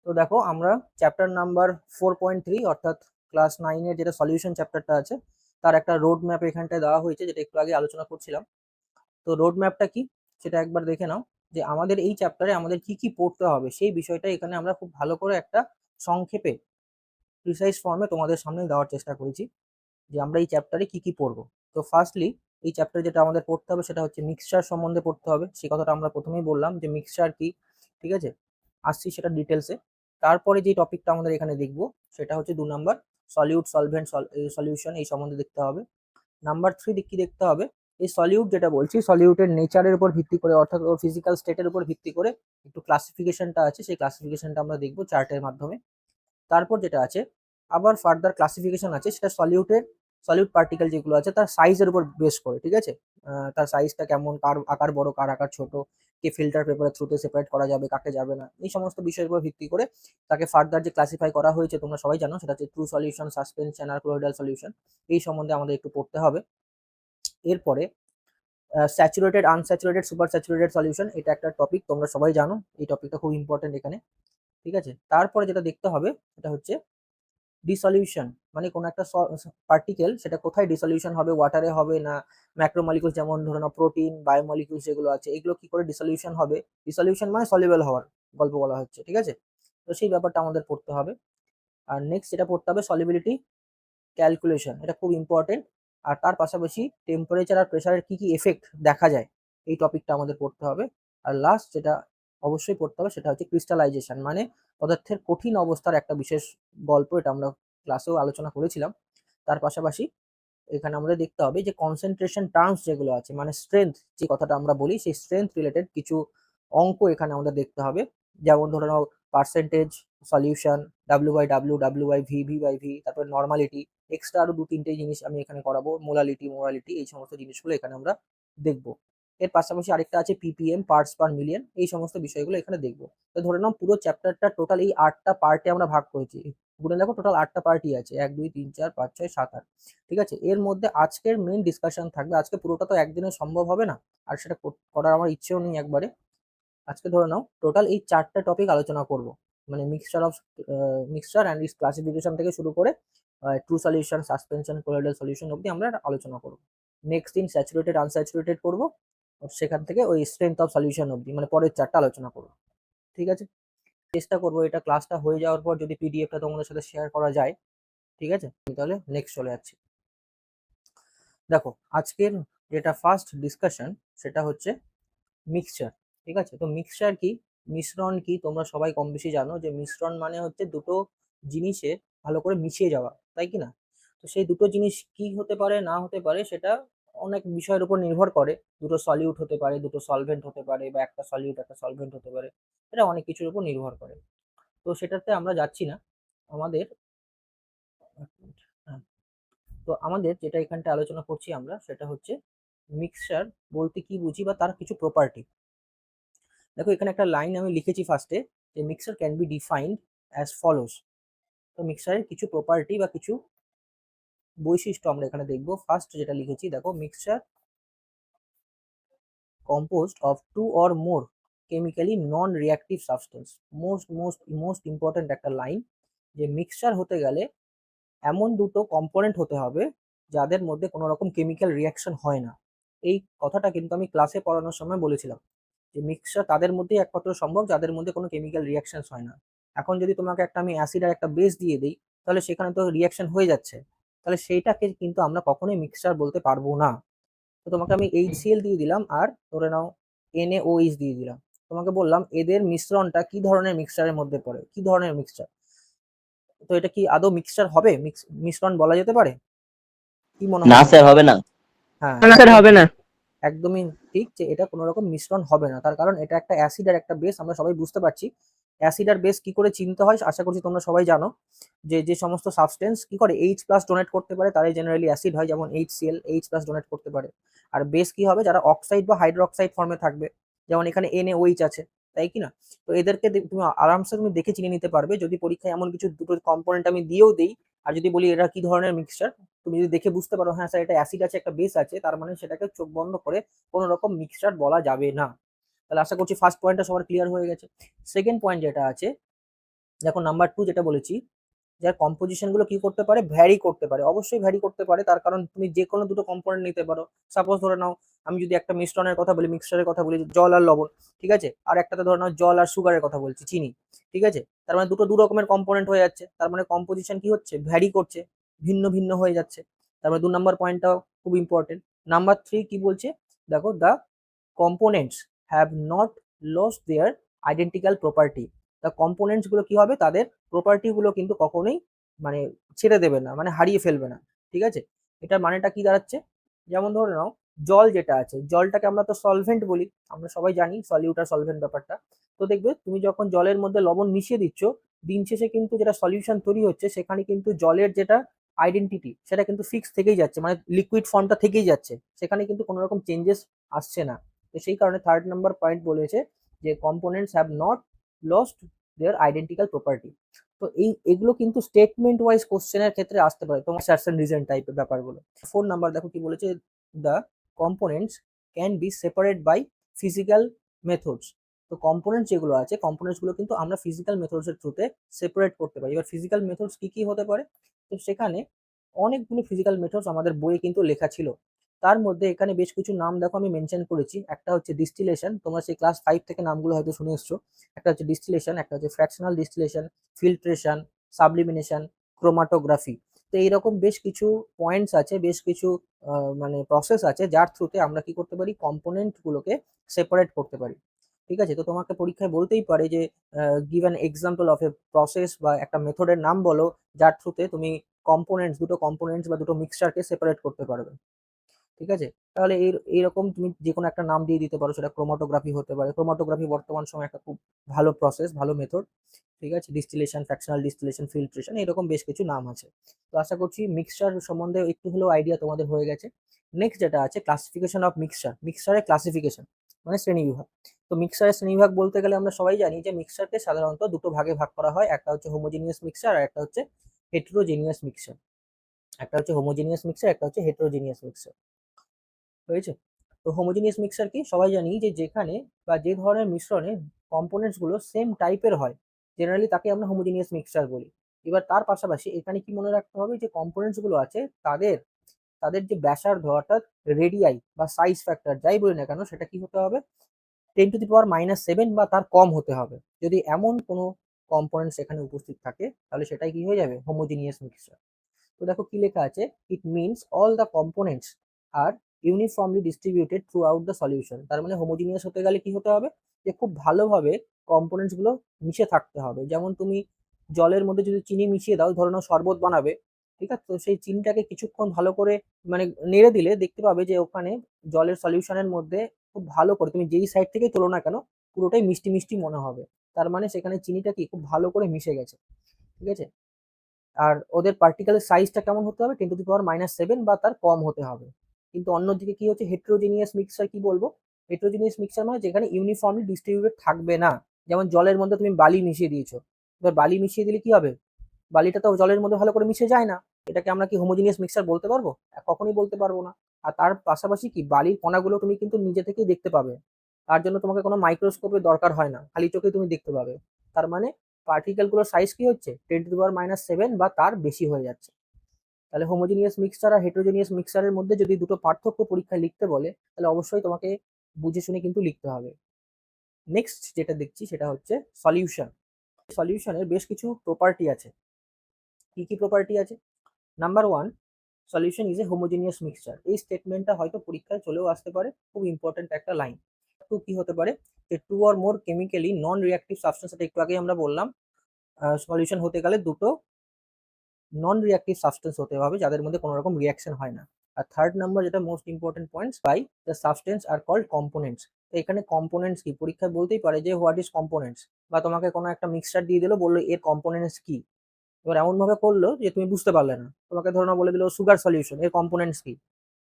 তো দেখো আমরা চ্যাপ্টার নাম্বার 4.3 অর্থাৎ ক্লাস 9 এর যেটা সলিউশন চ্যাপ্টারটা আছে তার একটা রোড ম্যাপ এখানটায় দেওয়া হয়েছে, যেটা একটু আগে আলোচনা করছিলাম। তো রোড ম্যাপটা কি সেটা একবার দেখে নাও, যে আমাদের এই চ্যাপ্টারে আমাদের কি কি পড়তে হবে সেই বিষয়টা এখানে আমরা খুব ভালো করে একটা সংক্ষেপে প্রিসাইজ ফর্মে তোমাদের সামনে দেওয়ার চেষ্টা করেছি, যে আমরা এই চ্যাপ্টারে কি কি পড়বো। তো ফার্স্টলি এই চ্যাপ্টারে যেটা আমাদের পড়তে হবে সেটা হচ্ছে মিক্সচার সম্বন্ধে পড়তে হবে। সেই কথাটা আমরা প্রথমেই বললাম যে মিক্সচার কি, ঠিক আছে, আসছি সেটা ডিটেলসে। তারপরে যে টপিকটা আমাদের এখানে দেখবো সেটা হচ্ছে 2 নাম্বার সলিউট সলভেন্ট সলিউশন, এই সম্বন্ধে দেখতে হবে। নাম্বার 3 কি দেখতে হবে, এই সলিউট যেটা বলছি সলিউটের নেচারের উপর ভিত্তি করে অর্থাৎ ওর ফিজিক্যাল স্টেটের উপর ভিত্তি করে একটু ক্লাসিফিকেশনটা আছে, সেই ক্লাসিফিকেশনটা আমরা দেখবো চার্টের মাধ্যমে। তারপর যেটা আছে আবার ফার্দার ক্লাসিফিকেশন আছে, সেটা সলিউট পার্টিকেল যেগুলো আছে তার সাইজের উপর বেস করে, ঠিক আছে। তার সাইজটা কেমন, কার আকার বড় কার আকার ছোট, কে ফিল্টার পেপারের থ্রুতে সেপারেট করা যাবে কাকে যাবে না, এই সমস্ত বিষয়ের উপর ভিত্তি করে তাকে ফার্দার যে ক্লাসিফাই করা হয়েছে তোমরা সবাই জানো, সেটা হচ্ছে ট্রু সলিউশন, সাসপেনশন আর ক্লোইডাল সলিউশন। এই সম্বন্ধে আমাদের একটু পড়তে হবে। এরপরে saturated, unsaturated, super saturated solution, এটা একটা টপিক তোমরা সবাই জানো, এই টপিকটা খুব ইম্পর্টেন্ট এখানে, ঠিক আছে। তারপরে যেটা দেখতে হবে সেটা হচ্ছে ডিসলিউশন, মানে কোনো একটা পার্টিকেল সেটা কোথায় ডিসলিউশন হবে, ওয়াটারে হবে না ম্যাক্রোমলিকুলস যেমন ধরে নাও প্রোটিন, বায়োমলিকুলস যেগুলো আছে এগুলো কি করে ডিসলিউশন হবে। ডিসলিউশন মানে সলিউবল হওয়ার গল্প বলা হচ্ছে, ঠিক আছে। তো সেই ব্যাপারটা আমাদের পড়তে হবে। আর নেক্সট যেটা পড়তে হবে সলিবিলিটি ক্যালকুলেশন, এটা খুব ইম্পর্টেন্ট। আর তার পাশাপাশি টেম্পারেচার আর প্রেসারের কি কি এফেক্ট দেখা যায়, এই টপিকটা আমাদের পড়তে হবে। আর লাস্ট যেটা অবশ্যই পড়তে হবে সেটা হচ্ছে ক্রিস্টালাইজেশন, মানে পদার্থের কঠিন অবস্থার একটা বিশেষ গল্প, এটা আমরা ক্লাসেও আলোচনা করেছিলাম। তার পাশাপাশি এখানে আমাদের দেখতে হবে যে কনসেন্ট্রেশন টার্মস যেগুলো আছে, মানে স্ট্রেংথ যে কথাটা আমরা বলি, সেই স্ট্রেংথ রিলেটেড কিছু অঙ্ক এখানে আমাদের দেখতে হবে। যেমন ধরে নাও percentage, solution, W/W, W/V, V/V, তারপর নর্মালিটি, এক্সট্রা আরো 2-3টে জিনিস আমি এখানে করাবো, মোলালিটি, এই সমস্ত জিনিসগুলো এখানে আমরা দেখবো। এর পাশাপাশি আরেকটা আছে PPM, পার্টস পার মিলিয়ন, এই সমস্ত বিষয়গুলো এখানে দেখবো। তো ধরে নাও পুরো চ্যাপ্টারটা টোটাল এই 8টা পার্টে আমরা ভাগ করেছি, গুনে দেখো টোটাল 8টা পার্টই আছে, 1 2 3 4 5 6 7 8, ঠিক আছে। এর মধ্যে আজকের মেইন ডিসকাশন থাকবে, আজকে পুরোটা তো একদিনে সম্ভব হবে না, আর সেটা করার আমার ইচ্ছেও নেই একবারে। আজকে ধরে নাও টোটাল এই 4টা টপিক আলোচনা করব, মানে মিক্সচার অ্যান্ড ইটস ক্লাসিফিকেশন থেকে শুরু করে true solution, suspension, colloidal solution অবধি আমরা আলোচনা করব। নেক্সট দিন স্যাচুরেটেড, আনস্যাচুরেটেড করব, সেখান থেকে ওই স্ট্রেংথ অফ সলিউশন অবধি, মানে পরের 4টা আলোচনা করব, ঠিক আছে। চেষ্টা করব এটা ক্লাসটা হয়ে যাওয়ার পর যদি পিডিএফটা তোমাদের সাথে শেয়ার করা যায়, ঠিক আছে। তাহলে নেক্সট চলে যাচ্ছি। দেখো আজকের যেটা ফার্স্ট ডিসকাশন সেটা হচ্ছে মিক্সচার, ঠিক আছে। তো মিক্সচার কি, মিশ্রণ কি, তোমরা সবাই কম বেশি জানো যে মিশ্রণ মানে হচ্ছে দুটো জিনিসে ভালো করে মিশিয়ে যাওয়া, তাই কি না। তো সেই দুটো জিনিস কি হতে পারে না হতে পারে সেটা অনেক বিষয়ের উপর নির্ভর করে। দুটো সলিউট হতে পারে, দুটো সলভেন্ট হতে পারে, বা একটা সলিউট একটা সলভেন্ট হতে পারে, এটা অনেক কিছুর উপর নির্ভর করে। তো সেটাতে আমরা যাচ্ছি না। আমাদের হ্যাঁ, তো আমাদের যেটা এখানটা আলোচনা করছি আমরা সেটা হচ্ছে মিক্সচার বলতে কি বুঝি বা তার কিছু প্রপার্টি। দেখো এখানে একটা লাইন আমি লিখেছি ফার্স্টে, যে mixture can be defined as follows. তো মিক্সচারের কিছু প্রপার্টি বা কিছু বৈশিষ্ট্য আমরা এখানে দেখবো। ফার্স্ট যেটা লিখেছি দেখো, mixture composed of two or more chemically non-reactive substance। Most important একটা লাইন, যে মিক্সচার হতে গেলে এমন দুটো কম্পোনেন্ট হতে হবে যাদের মধ্যে কোনো রকম কেমিক্যাল রিয়াকশন হয় না। এই কথাটা কিন্তু আমি ক্লাসে পড়ানোর সময় বলেছিলাম, যে মিক্সচার তাদের মধ্যেই একমাত্র সম্ভব যাদের মধ্যে কোনো কেমিক্যাল রিয়াকশন হয় না। এখন যদি তোমাকে একটা আমি অ্যাসিড আর একটা বেস দিয়ে দিই, তাহলে সেখানে তো রিয়াকশন হয়ে যাচ্ছে, তাহলে সেইটাকে কিন্তু আমরা কখনোই মিক্সচার বলতে পারবো না। তো তোমাকে আমি HCl দিয়ে দিলাম আর ধরে নাও NaOH দিয়ে দিলাম, তোমাকে বললাম এদের মিশ্রণটা কি ধরনের মিক্সচারের মধ্যে পড়ে, কি ধরনের মিক্সচার। তো এটা কি আদৌ মিক্সচার হবে, মিশ্রণ বলা যেতে পারে, কি মনে হয় না তোমার? স্যার, হবে না। হ্যাঁ, না স্যার, একদম হবে না। ঠিক, একদমই ঠিক, যে এটা কোনো রকম মিশ্রণ হবে না। তার কারণ এটা একটা অ্যাসিড আর একটা বেস, আমরা সবাই বুঝতে পারছি। অ্যাসিড আর বেস কি করে চিনতে হয় আশা করছি তোমরা সবাই জানো, যে যে সমস্ত সাবস্টেন্স কি করে H+ ডোনেট করতে পারে তারাই জেনারেলি অ্যাসিড হয়, যেমন HCl H+ ডোনেট করতে পারে। আর বেস কি হবে, যারা অক্সাইড বা হাইড্রোক্সাইড ফর্মে থাকবে, যেমন এখানে NaOH আছে, তাই কি না। তো এদেরকে তুমি আরামসে তুমি দেখে চিনে নিতে পারবে, যদি পরীক্ষায় এমন কিছু দুটো কম্পোনেন্ট আমি দিয়েও দিই, আর যদি বলি এরা কি ধরনের মিক্সচার, তুমি যদি দেখে বুঝতে পারো হ্যাঁ স্যার এটা অ্যাসিড আছে একটা বেস আছে, তার মানে সেটাকে চোখ বন্ধ করে কোনো রকম মিক্সচার বলা যাবে না। তাহলে আশা করছি ফার্স্ট পয়েন্টটা সবার ক্লিয়ার হয়ে গেছে। সেকেন্ড পয়েন্ট যেটা আছে, দেখো নাম্বার 2 যেটা বলেছি, যার কম্পোজিশন গুলো কি করতে পারে, ভ্যারি করতে পারে, অবশ্যই ভ্যারি করতে পারে। তার কারণ তুমি যে কোনো দুটো কম্পোনেন্ট নিতে পারো। সাপোজ ধরে নাও, আমি যদি একটা মিশ্রণের কথা বলি, মিক্সচারের কথা বলি, জল আর লবণ, ঠিক আছে, আর একটাতে ধরে নাও জল আর সুগারের কথা বলছি, চিনি, ঠিক আছে। তার মানে দুটো দু রকমের কম্পোনেন্ট হয়ে যাচ্ছে, তার মানে কম্পোজিশন কি হচ্ছে, ভ্যারি করছে, ভিন্ন ভিন্ন হয়ে যাচ্ছে। তার মানে 2 নম্বর পয়েন্টটাও খুব ইম্পর্টেন্ট। নাম্বার 3 কি বলছে, দেখো, the components have not lost their identical property. তা কম্পোনেন্টস গুলো কি হবে, তাদের প্রপার্টি গুলো কিন্তু কখনোই মানে ছেড়ে দেবে না, মানে হারিয়ে ফেলবে না, ঠিক আছে। এটার মানেটা কি দাঁড়াচ্ছে, যেমন ধরে নাও জল যেটা আছে, জলটাকে আমরা তো সলভেন্ট বলি, আমরা সবাই জানি সলিউট আর সলভেন্ট ব্যাপারটা। তো দেখবে তুমি যখন জলের মধ্যে লবণ মিশিয়ে দিচ্ছ, দিন শেষে কিন্তু যেটা সলিউশন তৈরি হচ্ছে, সেখানে কিন্তু জলের যেটা আইডেন্টিটি সেটা কিন্তু ফিক্স থেকেই যাচ্ছে, মানে লিকুইড ফর্মটা থেকেই যাচ্ছে, সেখানে কিন্তু কোনো রকম চেঞ্জেস আসছে না। তো সেই কারণে 3rd নাম্বার পয়েন্ট বলেছে যে components have not lost their identical property. তো এগুলো কিন্তু স্টেটমেন্ট ওয়াইজ কোশ্চেনের ক্ষেত্রে আসতে পারে, তোমার সার্চ এন্ড রিজন টাইপের ব্যাপারগুলো। 4 নাম্বার দেখো কি বলেছে, the components can be separate by physical methods. তো কম্পোনেন্টস যেগুলো আছে, কম্পোনেন্টস গুলো কিন্তু আমরা ফিজিক্যাল মেথডস এর থ্রুতে সেপারেট করতে পারি। এবার ফিজিক্যাল মেথডস কি কি হতে পারে, তো সেখানে অনেকগুলো ফিজিক্যাল মেথডস আমাদের বইয়ে কিন্তু লেখা ছিল। তার মধ্যে এখানে বেশ কিছু নাম দেখো আমি মেনশন করেছি। একটা হচ্ছে ডিস্টিলেশন, তোমরা সেই ক্লাস 5 থেকে নামগুলো হয়তো শুনে এসছো। একটা হচ্ছে ডিস্টিলেশন, একটা হচ্ছে ফ্র্যাকশনাল ডিস্টিলেশন, ফিল্ট্রেশন, সাবলিমিনেশন, ক্রোমাটোগ্রাফি। তো এইরকম বেশ কিছু পয়েন্টস আছে, বেশ কিছু মানে প্রসেস আছে, যার থ্রুতে আমরা কি করতে পারি, কম্পোনেন্ট গুলোকে সেপারেট করতে পারি, ঠিক আছে। তো তোমাকে পরীক্ষায় বলতেই পারে যে give an example of a process বা একটা মেথডের নাম বলো, যার থ্রুতে তুমি কম্পোনেন্টস, দুটো কম্পোনেন্টস বা দুটো মিক্সচারকে সেপারেট করতে পারবে, ঠিক আছে। তাহলে এইরকম তুমি যে কোনো একটা নাম দিয়ে দিতে পারো, সেটা ক্রোমাটোগ্রাফি হতে পারে। ক্রোমাটোগ্রাফি বর্তমান সময় একটা খুব ভালো প্রসেস, ভালো মেথড, ঠিক আছে। ডিস্টিলেশন, ফ্র্যাকশনাল ডিস্টিলেশন, ফিল্ট্রেশন, এরকম বেশ কিছু নাম আছে। তো আশা করছি মিক্সচার সম্বন্ধে একটু হলেও আইডিয়া তোমাদের হয়ে গেছে। নেক্সট যেটা আছে, ক্লাসিফিকেশন অফ মিক্সচার। মিক্সচারের ক্লাসিফিকেশন মানে শ্রেণীবিভাগ। তো মিক্সচারের শ্রেণীবিভাগ বলতে গেলে আমরা সবাই জানি যে মিক্সচারকে সাধারণত দুটো ভাগে ভাগ করা হয়, একটা হচ্ছে হোমোজিনিয়াস মিক্সচার আর একটা হচ্ছে হেটেরোজেনিয়াস মিক্সচার। একটা হচ্ছে হোমোজিনিয়াস মিক্সচার, একটা হচ্ছে হেটেরোজেনিয়াস মিক্সচার, হয়েছে। তো হোমোজিনিয়াস মিক্সচার কি, সবাই জানি যে যেখানে বা যে ধরনের মিশ্রণে কম্পোনেন্টস গুলো সেম টাইপের হয়, জেনারেলি তাকে আমরা হোমোজিনিয়াস মিক্সচার বলি। এবার তার পাশাপাশি এখানে কি মনে রাখতে হবে, যে কম্পোনেন্টস গুলো আছে তাদের তাদের যে ব্যাসার্ধ, অর্থাৎ রেডিয়াই বা সাইজ ফ্যাক্টর যাই বলি না কেন, সেটা কি হতে হবে, 10⁻⁷ বা তার কম হতে হবে। যদি এমন কোনো কম্পোনেন্ট সেখানে উপস্থিত থাকে, তাহলে সেটাই কি হয়ে যাবে, হোমোজিনিয়াস মিক্সচার। তো দেখো কি লেখা আছে, it means all the components are uniformly distributed throughout the solution. তার মানে হোমোজিনিয়াস হতে গেলে কি হতে হবে, যে খুব ভালোভাবে কম্পোনেন্টস গুলো মিশে থাকতে হবে। যেমন তুমি জলের মধ্যে যদি চিনি মিশিয়ে দাও, ধরো নাও শরবত বানাবে, ঠিক আছে, তো সেই চিনিটাকে কিছুক্ষণ ভালো করে মানে নেড়ে দিলে দেখতে পাবে যে ওখানে জলের সলিউশনের মধ্যে খুব ভালো করে, তুমি যেই সাইড থেকে তোলো না কেন, পুরোটাই মিষ্টি মিষ্টি মনে হবে। তার মানে সেখানে চিনিটা কি খুব ভালো করে মিশে গেছে, ঠিক আছে। আর ওদের পার্টিকেলের সাইজটা কেমন হতে হবে, 10⁻⁷ বা তার কম হতে হবে। কিন্তু অন্যদিকে কি হচ্ছে, হেটেরোজিনিয়াস মিক্সচার কি বলবো, হেটেরোজিনিয়াস মিক্সচার মানে যেখানে ইউনিফর্মলি ডিস্ট্রিবিউটেড থাকবে না। যেমন জলের মধ্যে তুমি বালি মিশিয়ে দিয়েছো, এবার বালি মিশিয়ে দিলে কি হবে, বালিটা তো জলের মধ্যে ভালো করে মিশে যায় না। এটাকে আমরা কি হোমোজিনিয়াস মিক্সচার বলতে পারবো, কখনোই বলতে পারবো না। আর তার পাশাপাশি কি, বালির কণাগুলো তুমি কিন্তু নিজে থেকেই দেখতে পাবে, তার জন্য তোমাকে কোনো মাইক্রোস্কোপের দরকার হয় না, খালি চোখে তুমি দেখতে পাবে। তার মানে পার্টিকেল গুলোর সাইজ কি হচ্ছে, 10⁻⁷ বা তার বেশি হয়ে যাচ্ছে। তাহলে হোমোজিনিয়াস মিক্সচার আর হেটেরোজিনিয়াস মিক্সচারের মধ্যে যদি দুটো পার্থক্য পরীক্ষায় লিখতে বলে, তাহলে অবশ্যই তোমাকে বুঝে শুনে কিন্তু লিখতে হবে। নেক্সট যেটা দেখছি সেটা হচ্ছে সলিউশন। সলিউশনের বেশ কিছু প্রপার্টি আছে। কি কি প্রপার্টি আছে, number 1, solution is a homogeneous mixture. এই স্টেটমেন্টটা হয়তো পরীক্ষায় চলেও আসতে পারে, খুব ইম্পর্টেন্ট একটা লাইন। টু কি হতে পারে, যে two or more chemically non reactive substance, এটা একটু আগেই আমরা বললাম, সলিউশন হতে গেলে দুটো নন রিঅ্যাক্টিভ সাবস্টেন্স হতে হবে, যাদের মধ্যে কোনো রকম রিঅ্যাকশন হয় না। আর 3rd নাম্বার যেটা most important points, by the substance are called components. তো এখানে কম্পোনেন্টস কি, পরীক্ষায় বলতেই পারে যে হোয়াট ইজ কম্পোনেন্টস, বা তোমাকে কোনো একটা মিক্সচার দিয়ে দিল, বললো এর কম্পোনেন্টস কি। এবার এমন ভাবে করলো যে তুমি বুঝতে পারলে না, তোমাকে ধরো না বলে দিল সুগার সলিউশন, এর কম্পোনেন্টস কি।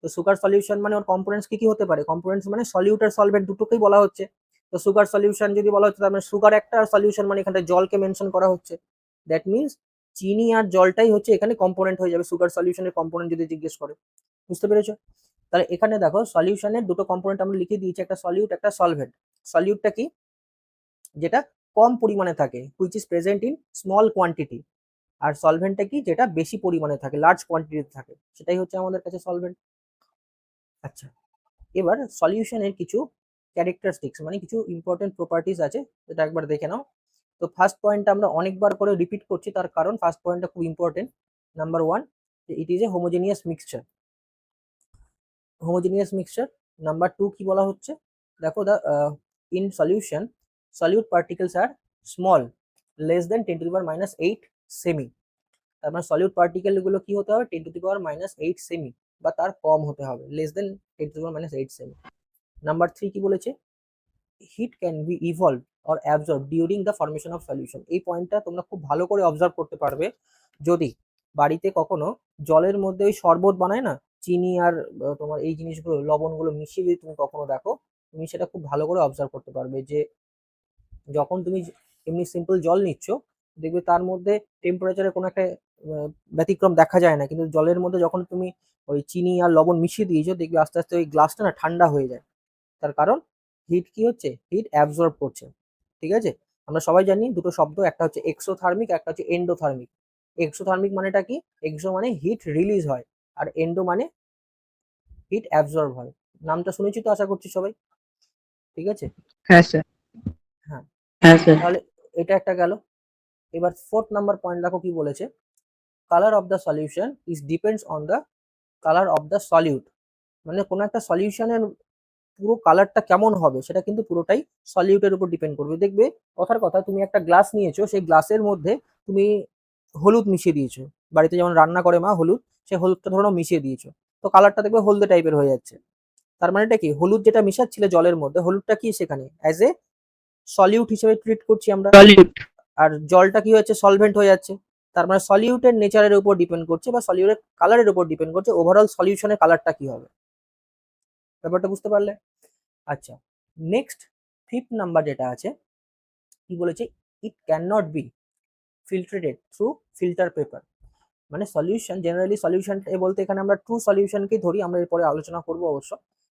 তো সুগার সলিউশন মানে ওর কম্পোনেন্টস কি কি হতে পারে, কম্পোনেন্টস মানে সলিউট আর সলভেন্ট দুটোকেই বলা হচ্ছে। তো সুগার সলিউশন যদি বলা হচ্ছে, তার মানে সুগার একটা, আর সলিউশন মানে এখানে জলকে মেনশন করা হচ্ছে। দ্যাট মিনস চিনি আর জলটাই হচ্ছে এখানে কম্পোনেন্ট হয়ে যাবে, সুগার সলিউশনের কম্পোনেন্ট যদি জিজ্ঞেস করে। বুঝতে পেরেছো? তাহলে এখানে দেখো সলিউশনের দুটো কম্পোনেন্ট আমরা লিখে দিয়েছি, একটা সলিউট, একটা সলভেন্ট। সলিউটটা কি, যেটা কম পরিমাণে থাকে, which is present in small quantity. আর সলভেন্টটা কি, যেটা বেশি পরিমাণে থাকে, লার্জ কোয়ান্টিটিতে থাকে, সেটাই হচ্ছে আমাদের কাছে সলভেন্ট। আচ্ছা, এবার সলিউশনের কিছু ক্যারেক্টারিস্টিক্স মানে কিছু ইম্পর্টেন্ট প্রপার্টিজ আছে, যেটা একবার দেখে নাও। তো ফার্স্ট পয়েন্টটা আমরা অনেকবার করে রিপিট করছি, তার কারণ ফার্স্ট পয়েন্টটা খুব important. Number one, it is a homogeneous mixture. Homogeneous mixture. Number two কি বলা হচ্ছে, দেখো the in solution solute particles are small, less than 10⁻⁸ semi. তার মানে সলিউট পার্টিকেলগুলো কি হতে হবে, 10⁻⁸ সেমি বা তার কম হতে হবে, less than 10⁻⁸ semi. Number three কি বলেছে, heat can be evolve or absorb during the formation of solution. এই পয়েন্টটা তোমরা খুব ভালো করে অবজার্ভ করতে পারবে যদি বাড়িতে কখনো জলের মধ্যে ওই শরবত বানায় না, চিনি আর তোমার এই জিনিসগুলো লবণগুলো মিশিয়ে যদি তুমি কখনো দেখো, তুমি সেটা খুব ভালো করে অবজার্ভ করতে পারবে যে যখন তুমি এমনি সিম্পল জল নিচ্ছ, দেখবে তার মধ্যে টেম্পারেচারে কোনো একটা ব্যতিক্রম দেখা যায় না, কিন্তু জলের মধ্যে যখন তুমি ওই চিনি আর লবণ মিশিয়ে দিয়েছো, দেখবে আস্তে আস্তে ওই গ্লাসটা না ঠান্ডা হয়ে যায়। তার কারণ হিট কি হচ্ছে, হিট অ্যাবজর্ব করছে। ঠিক আছে, আমরা সবাই জানি দুটো শব্দ, একটা হচ্ছে এক্সোথার্মিক, একটা হচ্ছে এন্ডোথার্মিক। এক্সোথার্মিক মানেটা কি, এক্সো মানে হিট রিলিজ হয়, আর এন্ডো মানে হিট অ্যাবজর্ব হয়। নামটা শুনেছি তো আশা করছি সবাই, ঠিক আছে। হ্যাঁ স্যার। হ্যাঁ, হ্যাঁ স্যার। তাহলে এটা একটা গেল। এবার ফোর্থ নাম্বার পয়েন্ট দেখো কি বলেছে, colour of the solution is depends on the colour of the solute. মানে কোনো একটা সলিউশনের পুরো কালারটা কেমন হবে সেটা কিন্তু পুরোটাই সলিউটের উপর ডিপেন্ড করবে। দেখবে কথার কথা, তুমি একটা গ্লাস নিয়েছো, সেই গ্লাসের মধ্যে তুমি হলুদ মিশিয়ে দিয়েছো, বাড়িতে যেমন রান্না করে মা হলুদ, সেই হলুদটা ধরো মিশিয়ে দিয়েছো, তো কালারটা দেখবে হলদে টাইপের হয়ে যাচ্ছে। তার মানেটা কি, হলুদ যেটা মিশাচ্ছিলে জলের মধ্যে, হলুদটা কি সেখানে অ্যাজ এ সলিউট হিসেবে ট্রিট করছি আমরা, সলিউট। আর জলটা কি হচ্ছে, সলভেন্ট হয়ে যাচ্ছে। তার মানে সলিউটের নেচারের উপর ডিপেন্ড করছে বা সলিউটের কালারের উপর ডিপেন্ড করছে ওভারঅল সলিউশনের কালারটা কি হবে। ব্যাপারটা বুঝতে পারলে? আচ্ছা, নেক্সট ফিফথ নাম্বার যেটা আছে, কি বলেছে, it can not be filtered through filter paper. মানে সলিউশন, জেনারেলি সলিউশন বলতে এখানে আমরা ট্রু সলিউশনকেই ধরি, আমরা এরপরে আলোচনা করব অবশ্য।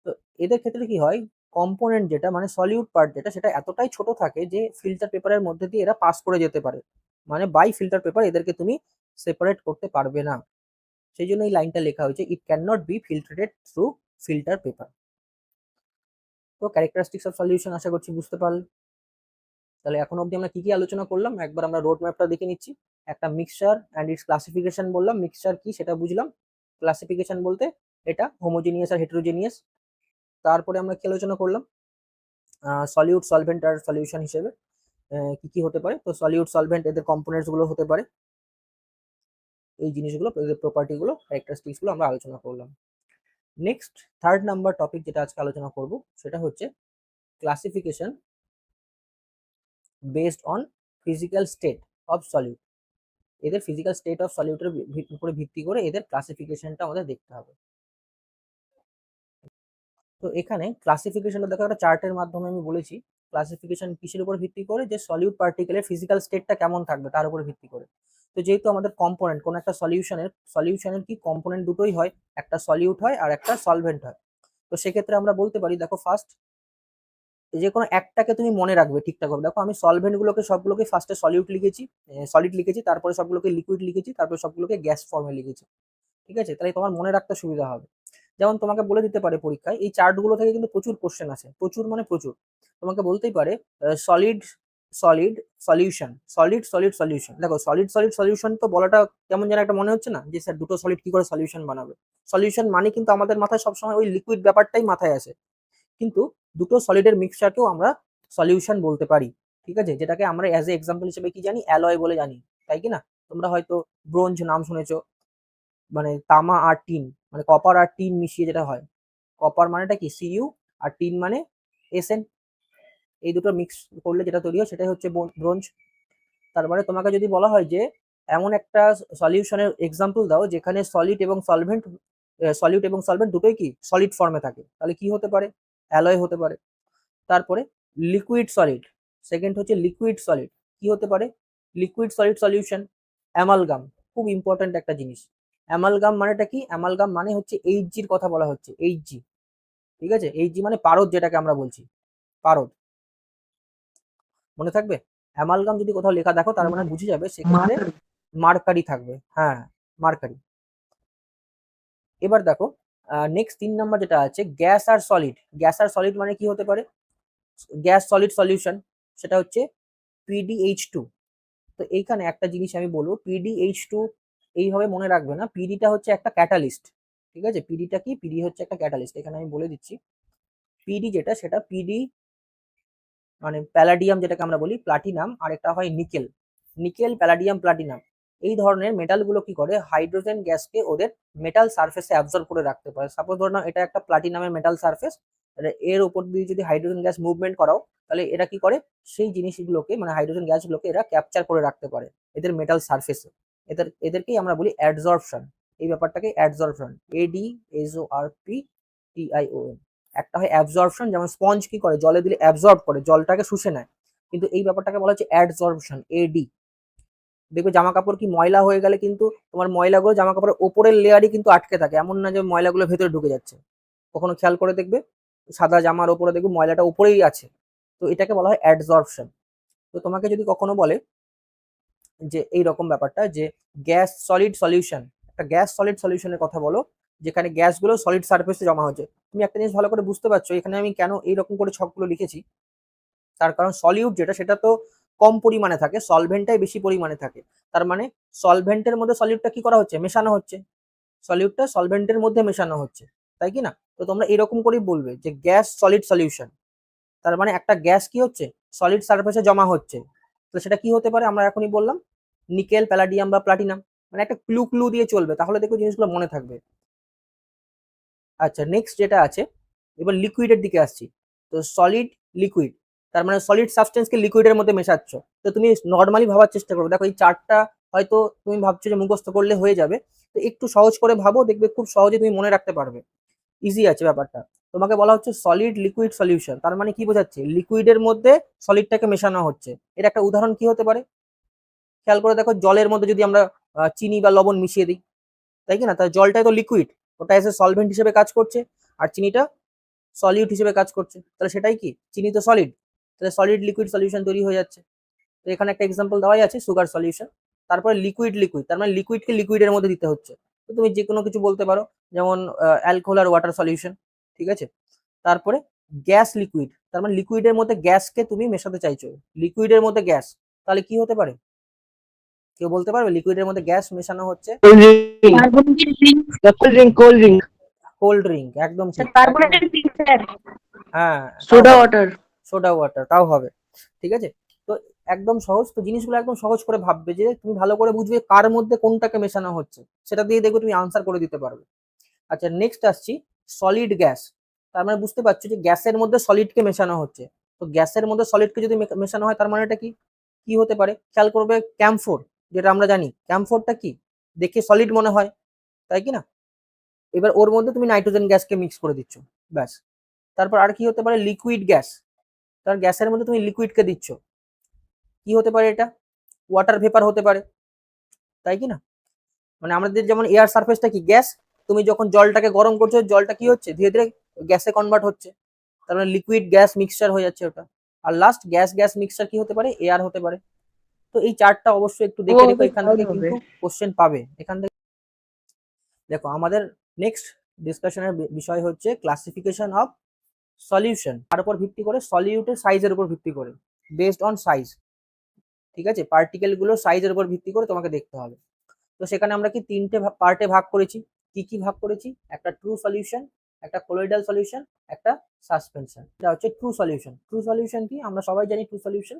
তো এদের ক্ষেত্রে কি হয়, কম্পোনেন্ট যেটা মানে সলিউট পার্ট যেটা, সেটা এতটাই ছোট থাকে যে ফিল্টার পেপারের মধ্যে দিয়ে এরা পাস করে যেতে পারে, মানে বাই ফিল্টার পেপার এদেরকে তুমি সেপারেট করতে পারবে না। সেই জন্য এই লাইনটা লেখা হয়েছে, it can not be filtered through filter paper. তো ক্যারেক্টারিস্টিক্স অফ সলিউশন আশা করছি বুঝতে পারলে। তাহলে এখন অবধি আমরা কি কি আলোচনা করলাম, একবার আমরা রোড ম্যাপটা দেখে নিচ্ছি। একটা মিক্সচার অ্যান্ড ইটস ক্লাসিফিকেশন বললাম, মিক্সচার কি সেটা বুঝলাম, ক্লাসিফিকেশন বলতে এটা হোমোজিনিয়াস আর হেটেরোজিনিয়াস। তারপরে আমরা কি আলোচনা করলাম, সলিউট, সলভেন্ট আর সলিউশন হিসেবে কি কি হতে পারে। তো সলিউট, সলভেন্ট এদের কম্পোনেন্টস গুলো হতে পারে, এই জিনিসগুলো, এদের প্রপার্টি গুলো, ক্যারেক্টারিস্টিক্স গুলো আমরা আলোচনা করলাম। নেক্সট থার্ড নাম্বার টপিক যেটা আজকে আলোচনা করব, সেটা হচ্ছে classification based on physical state of solute. এদের ফিজিক্যাল স্টেট অফ সলিউটের উপরে ভিত্তি করে এদের ক্লাসিফিকেশনটা আমাদের দেখতে হবে। তো এখানে ক্লাসিফিকেশনটা দেখো একটা চার্টের মাধ্যমে আমি বলেছি, ক্লাসিফিকেশন কিসের উপর ভিত্তি করে, যে সলিউট পার্টিকেলের ফিজিক্যাল স্টেটটা কেমন থাকবে তার উপর ভিত্তি করে। তো যেহেতু আমাদের কম্পোনেন্ট, কোন একটা সলিউশনের কি কম্পোনেন্ট দুটোই হয়, একটা সলিউট হয় আর একটা সলভেন্ট হয়। তো সেক্ষেত্রে আমরা বলতে পারি, দেখো ফার্স্ট যে কোনো একটাকে তুমি মনে রাখবে ঠিকঠাক ভাবে। দেখো আমি সলভেন্ট গুলোকে সবগুলোকে ফার্স্টে সলিউট লিখেছি, সলিড লিখেছি, তারপরে সবগুলোকে লিকুইড লিখেছি, তারপরে সবগুলোকে গ্যাস ফর্মে লিখেছি। ঠিক আছে, তাহলে তোমার মনে রাখতে সুবিধা হবে। যেমন তোমাকে বলে দিতে পারে পরীক্ষায়, এই চার্টগুলো থেকে কিন্তু প্রচুর কোশ্চেন আছে, প্রচুর মানে প্রচুর। তোমাকে বলতেই পারে solid solid solution, solid solid solution. দেখো সলিড সলিড সলিউশন তো বলাটা কেমন যেন একটা মনে হচ্ছে না, যে স্যার দুটো সলিড কি করে সলিউশন বানাবে। সলিউশন মানে কিন্তু আমাদের মাথায় সবসময় ওই লিকুইড ব্যাপারটাই মাথায় আসে, কিন্তু দুটো সলিডের মিক্সচারকেও আমরা সলিউশন বলতে পারি। ঠিক আছে, যেটাকে আমরা অ্যাজ এ এক্সাম্পল হিসেবে কি জানি, অ্যালয় বলে জানি, তাই কি না? তোমরা হয়তো ব্রোঞ্জ নাম শুনেছো, মানে তামা আর টিন, মানে কপার আর টিন মিশিয়ে যেটা হয়। কপার মানেটা কি, সিইউ, আর টিন মানে এসএন। এই দুটো মিক্স করলে যেটা তৈরি হয় সেটাই হচ্ছে ব্রোঞ্জ। তারপরে তোমাকে যদি বলা হয় যে এমন একটা সলিউশনের এক্সাম্পল দাও যেখানে সলিড এবং সলভেন্ট দুটোই কি সলিড ফর্মে থাকে, তাহলে কি হতে পারে, অ্যালয় হতে পারে। তারপরে লিকুইড সলিড, সেকেন্ড হচ্ছে লিকুইড সলিড, কি হতে পারে, লিকুইড সলিড সলিউশন, অ্যামালগাম, খুব ইম্পর্টেন্ট একটা জিনিস। অ্যামালগাম মানেটা কি, অ্যামালগাম মানে হচ্ছে এইচজির কথা বলা হচ্ছে, এইচজি। ঠিক আছে, এইচজি মানে পারদ, যেটাকে আমরা বলছি পারদ, মনে থাকবে। অ্যামালগাম যদি কোথাও লেখা দেখো তার মানে বুঝে যাবে সেক্ষেত্রে মার্কারি থাকবে। হ্যাঁ, মার্কারি। এবার দেখো নেক্সট 3 নাম্বার যেটা আছে গ্যাস আর সলিড। গ্যাস আর সলিড মানে কি হতে পারে? গ্যাস সলিড সলিউশন, সেটা হচ্ছে PdH2। তো এইখানে একটা জিনিস আমি বলবো, PdH2 এইভাবে মনে রাখবে না, পিডিটা হচ্ছে একটা ক্যাটালিস্ট। ঠিক আছে, পিডিটা কি? পিডি হচ্ছে একটা ক্যাটালিস্ট। এখানে আমি বলে দিচ্ছি, পিডি যেটা সেটা পিডি মানে প্যালাডিয়াম যেটাকে আমরা বলি প্লাটিনাম, আর একটা হয় নিকেল। নিকেল, প্যালাডিয়াম, প্লাটিনাম এই ধরনের মেটালগুলো কি করে হাইড্রোজেন গ্যাসকে ওদের মেটাল সারফেসে অ্যাবজর্ব করে রাখতে পারে। সাপোজ ধরো না এটা একটা প্লাটিনামের মেটাল সারফেস, এর উপর দিয়ে যদি হাইড্রোজেন গ্যাস মুভমেন্ট করাও তাহলে এরা কি করে সেই জিনিসগুলোকে মানে হাইড্রোজেন গ্যাসগুলোকে এরা ক্যাপচার করে রাখতে পারে এদের মেটাল সারফেসে। এদেরকেই আমরা বলি অ্যাডজর্পশন। এই ব্যাপারটাকে অ্যাডজর্পশন, ADSORPTION। একটা হয় অ্যাবজর্পশন, যেমন স্পঞ্জ কি করে জলে দিলে অ্যাবজর্ব করে, জলটাকে শুষে নেয়, কিন্তু এই ব্যাপারটাকে বলা হচ্ছে অ্যাডজর্পশন, AD। দেখবে জামা কাপড় কি ময়লা হয়ে গেলে কিন্তু তোমার ময়লাগুলো জামা কাপড়ের ওপরের লেয়ারই কিন্তু আটকে থাকে, এমন না যে ময়লাগুলো ভেতরে ঢুকে যাচ্ছে। কখনো খেয়াল করে দেখবে সাদা জামার ওপরে দেখবে ময়লাটা উপরেই আছে, তো এটাকে বলা হয় অ্যাডজর্পশন। তো তোমাকে যদি কখনো বলে যে এই রকম ব্যাপারটা যে গ্যাস সলিড সলিউশন, একটা গ্যাস সলিড সলিউশনের কথা বলো যেখানে গ্যাসগুলো সলিড সারফেসে জমা হচ্ছে, তুমি একটা জিনিস ভালো করে বুঝতে পারছো এখানে আমি কেন এইরকম করে ছকগুলো লিখেছি। তার কারণ সলিউট যেটা সেটা তো কম পরিমাণে থাকে, সলভেন্টটাই বেশি পরিমাণে থাকে। তার মানে সলভেন্টের মধ্যে সলিউটটা কি করা হচ্ছে? মেশানো হচ্ছে। সলিউটটা সলভেন্টের মধ্যে মেশানো হচ্ছে, তাই কি না? তো তোমরা এরকম করেই বলবে যে গ্যাস সলিড সলিউশন, তার মানে একটা গ্যাস কি হচ্ছে সলিড সারফেসে জমা হচ্ছে। তো সেটা কি হতে পারে আমরা এখনই বললাম, নিকেল, প্যালাডিয়াম বা প্লাটিনাম। মানে একটা ক্লু ক্লু দিয়ে চলবে, তাহলে দেখো জিনিসগুলো মনে থাকবে। আচ্ছা, নেক্সট যেটা আছে এবার লিকুইডের দিকে আসছি। তো সলিড লিকুইড, তার মানে সলিড সাবস্টেন্সকে লিকুইডের মধ্যে মেশাচ্ছ। তো তুমি নর্মালি ভাবার চেষ্টা করো, দেখো এই চারটা হয়তো তুমি ভাবছো যে মুখস্থ করলে হয়ে যাবে, তো একটু সহজ করে ভাবো, দেখবে খুব সহজে তুমি মনে রাখতে পারবে, ইজি আছে ব্যাপারটা। তোমাকে বলা হচ্ছে সলিড লিকুইড সলিউশন, তার মানে কি বোঝাচ্ছে? লিকুইডের মধ্যে সলিডটাকে মেশানো হচ্ছে। এর একটা উদাহরণ কি হতে পারে? খেয়াল করে দেখো জলের মধ্যে যদি আমরা চিনি বা লবণ মিশিয়ে দিই, তাই কি না? তাহলে জলটাই তো লিকুইড, ওটা এসে সলভেন্ট হিসেবে কাজ করছে, আর চিনিটা সলিউট হিসেবে কাজ করছে, তাহলে সেটাই কি? চিনি তো সলিড, তাহলে সলিড লিকুইড সলিউশন তৈরি হয়ে যাচ্ছে। তো এখানে একটা এক্সাম্পল দেওয়াই আছে সুগার সলিউশন। তারপরে লিকুইড লিকুইড, তার মানে লিকুইডকে লিকুইডের মধ্যে দিতে হচ্ছে। তো তুমি যে কোনো কিছু বলতে পারো, যেমন অ্যালকোহল আর ওয়াটার সলিউশন, ঠিক আছে। তারপরে গ্যাস লিকুইড, তার মানে লিকুইডের মধ্যে গ্যাসকে তুমি মেশাতে চাইছো, লিকুইডের মধ্যে গ্যাস, তাহলে কি হতে পারে? কেউ বলতে পারবে লিকুইডের মধ্যে গ্যাস মেশানো হচ্ছে? কোল্ড ড্রিঙ্ক, একদম ঠিক। হ্যাঁ, সোডা ওয়াটার। সোডা ওয়াটার তাও হবে, ঠিক আছে। তো একদম সহজ, তো জিনিসগুলো একদম সহজ করে ভাববে, যে তুমি ভালো করে বুঝবে কার মধ্যে কোনটাকে মেশানো হচ্ছে, সেটা দিয়ে দেখবে তুমি আনসার করে দিতে পারবে। আচ্ছা, নেক্সট আসছি সলিড গ্যাস। তার মানে বুঝতে পারছো যে গ্যাসের মধ্যে সলিডকে মেশানো হচ্ছে। তো গ্যাসের মধ্যে সলিডকে যদি মেশানো হয় তার মানে এটা কি কি হতে পারে? খেয়াল করবে ক্যাম্ফোর, যেটা আমরা জানি ক্যাম্ফোরটা কি দেখে সলিড মনে হয়, তাই কি না? এবার ওর মধ্যে তুমি নাইট্রোজেন গ্যাসকে মিক্স করে দিচ্ছ, ব্যাস। তারপর আর কি হতে পারে? লিকুইড গ্যাস, কারণ গ্যাসের মধ্যে তুমি লিকুইডকে দিচ্ছ, কি হতে পারে এটা? ওয়াটার ভেপার হতে পারে, তাই কি না? মানে আমাদের যেমন এয়ার সারফেসটা কি গ্যাস, তুমি যখন জলটাকে গরম করছো জলটা কি হচ্ছে ধীরে ধীরে গ্যাসে কনভার্ট হচ্ছে, তার মানে লিকুইড গ্যাস মিক্সচার হয়ে যাচ্ছে ওটা। আর লাস্ট গ্যাস গ্যাস মিক্সচার কি হতে পারে? এয়ার হতে পারে। তো এই চারটা অবশ্যই একটু দেখে রেখো, এখান থেকে কিন্তু কোশ্চেন পাবে এখান থেকে। দেখো আমাদের নেক্সট ডিসকাশনের বিষয় হচ্ছে ক্লাসিফিকেশন অফ সলিউশন, তার উপর ভিত্তি করে সলিউটের সাইজের উপর ভিত্তি করে, বেসড অন সাইজ, ঠিক আছে। পার্টিকেল গুলো সাইজের উপর ভিত্তি করে তোমাকে দেখতে হবে। তো সেখানে আমরা কি তিনটে পার্টে ভাগ করেছি, কি কি ভাগ করেছি? একটা ট্রু সলিউশন, একটা কোলয়েডাল সলিউশন, একটা সাসপেনশন। এটা হচ্ছে ট্রু সলিউশন। ট্রু সলিউশন কি? আমরা সবাই জানি ট্রু সলিউশন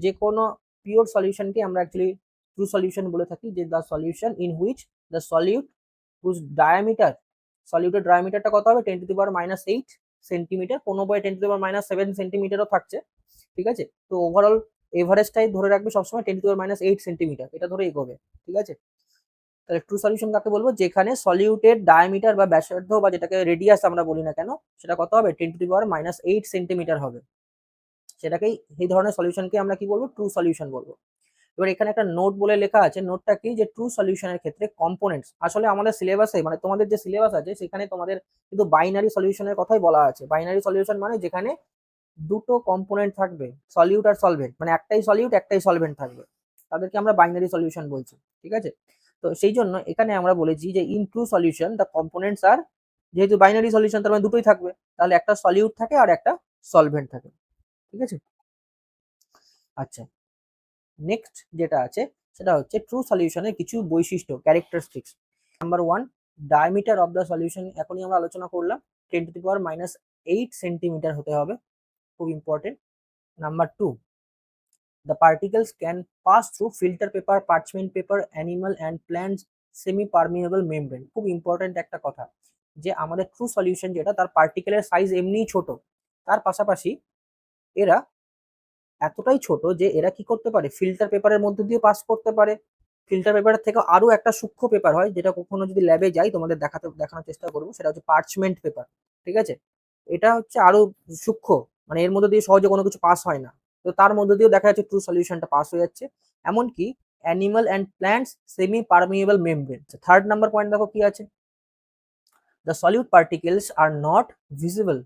যে কোনো পিওর সলিউশনকে আমরা অ্যাকচুয়ালি ট্রু সলিউশন বলে থাকি, যে the solution in which the solute whose diameter, সলিউটের ডায়ামিটারটা কত হবে? 10⁻⁸ সেন্টিমিটার, কোনো বই 10⁻⁷ সেন্টিমিটারও থাকছে, ঠিক আছে। তো ওভারঅল এভারেজটাই ধরে রাখবে সবসময় 10⁻⁸ সেন্টিমিটার, এটা ধরে এগোবে, ঠিক আছে। তাহলে ট্রু সলিউশন কাকে বলবো? যেখানে সলিউটের ডায়ামিটার বা ব্যাসার্ধ বা যেটাকে রেডিয়াস আমরা বলি না কেন, সেটা কত হবে? 10⁻⁸ সেন্টিমিটার হবে, সেটাকেই এই ধরনের সলিউশনকে আমরা কি বলবো? ট্রু সলিউশন বলবো। এবার এখানে একটা নোট বলে লেখা আছে, নোটটা কি? যে ট্রু সলিউশনের ক্ষেত্রে কম্পোনেন্টস, আসলে আমাদের সিলেবাসে মানে তোমাদের যে সিলেবাস আছে সেখানে তোমাদের কিন্তু বাইনারি সলিউশনের কথাই বলা আছে। বাইনারি সলিউশন মানে যেখানে দুটো কম্পোনেন্ট থাকবে, সলিউট আর সলভেন্ট, মানে একটাই সলিউট একটাই সলভেন্ট থাকবে, তাদেরকে আমরা বাইনারি সলিউশন বলছি। ঠিক আছে, তো সেই জন্য এখানে আমরা বলেছি যে in true solution the components are, যেহেতু বাইনারি সলিউশন তার মানে দুটোই থাকবে, তাহলে একটা সলিউট থাকে আর একটা সলভেন্ট থাকে। ঠিক আছে, আচ্ছা নেক্সট যেটা আছে সেটা হচ্ছে ট্রু সলিউশনের কিছু বৈশিষ্ট্য, characteristics. Number 1, diameter of the solution, এখনই আমরা আলোচনা করলাম 10⁻⁸ সেন্টিমিটার হতে হবে, খুব important. Number 2, the particles can pass through filter paper, parchment paper, animal and plants semi permeable membrane। খুব ইম্পর্টেন্ট একটা কথা, যে আমাদের ট্রু সলিউশন যেটা, তার পার্টিকেলের সাইজ এমনিই ছোট, তার পাশাপাশি এরা এতটাই ছোট যে এরা কি করতে পারে, ফিল্টার পেপারের মধ্যে দিয়ে পাস করতে পারে। ফিল্টার পেপারের থেকে আরো একটা সূক্ষ্ম পেপার হয়, যেটা কখনো যদি ল্যাবে যাই তোমাদের দেখানোর চেষ্টা করবো, সেটা হচ্ছে পার্চমেন্ট পেপার। ঠিক আছে, এটা হচ্ছে আরো সূক্ষ্ম, মানে এর মধ্যে দিয়ে সহজে কোনো কিছু পাস হয় না, তো তার মধ্যে দিয়েও দেখা যাচ্ছে ট্রু সলিউশনটা পাস হয়ে যাচ্ছে। এমনকি animal and plants semi permeable membrane. Third number point দেখো কি আছে, the solute particles are not visible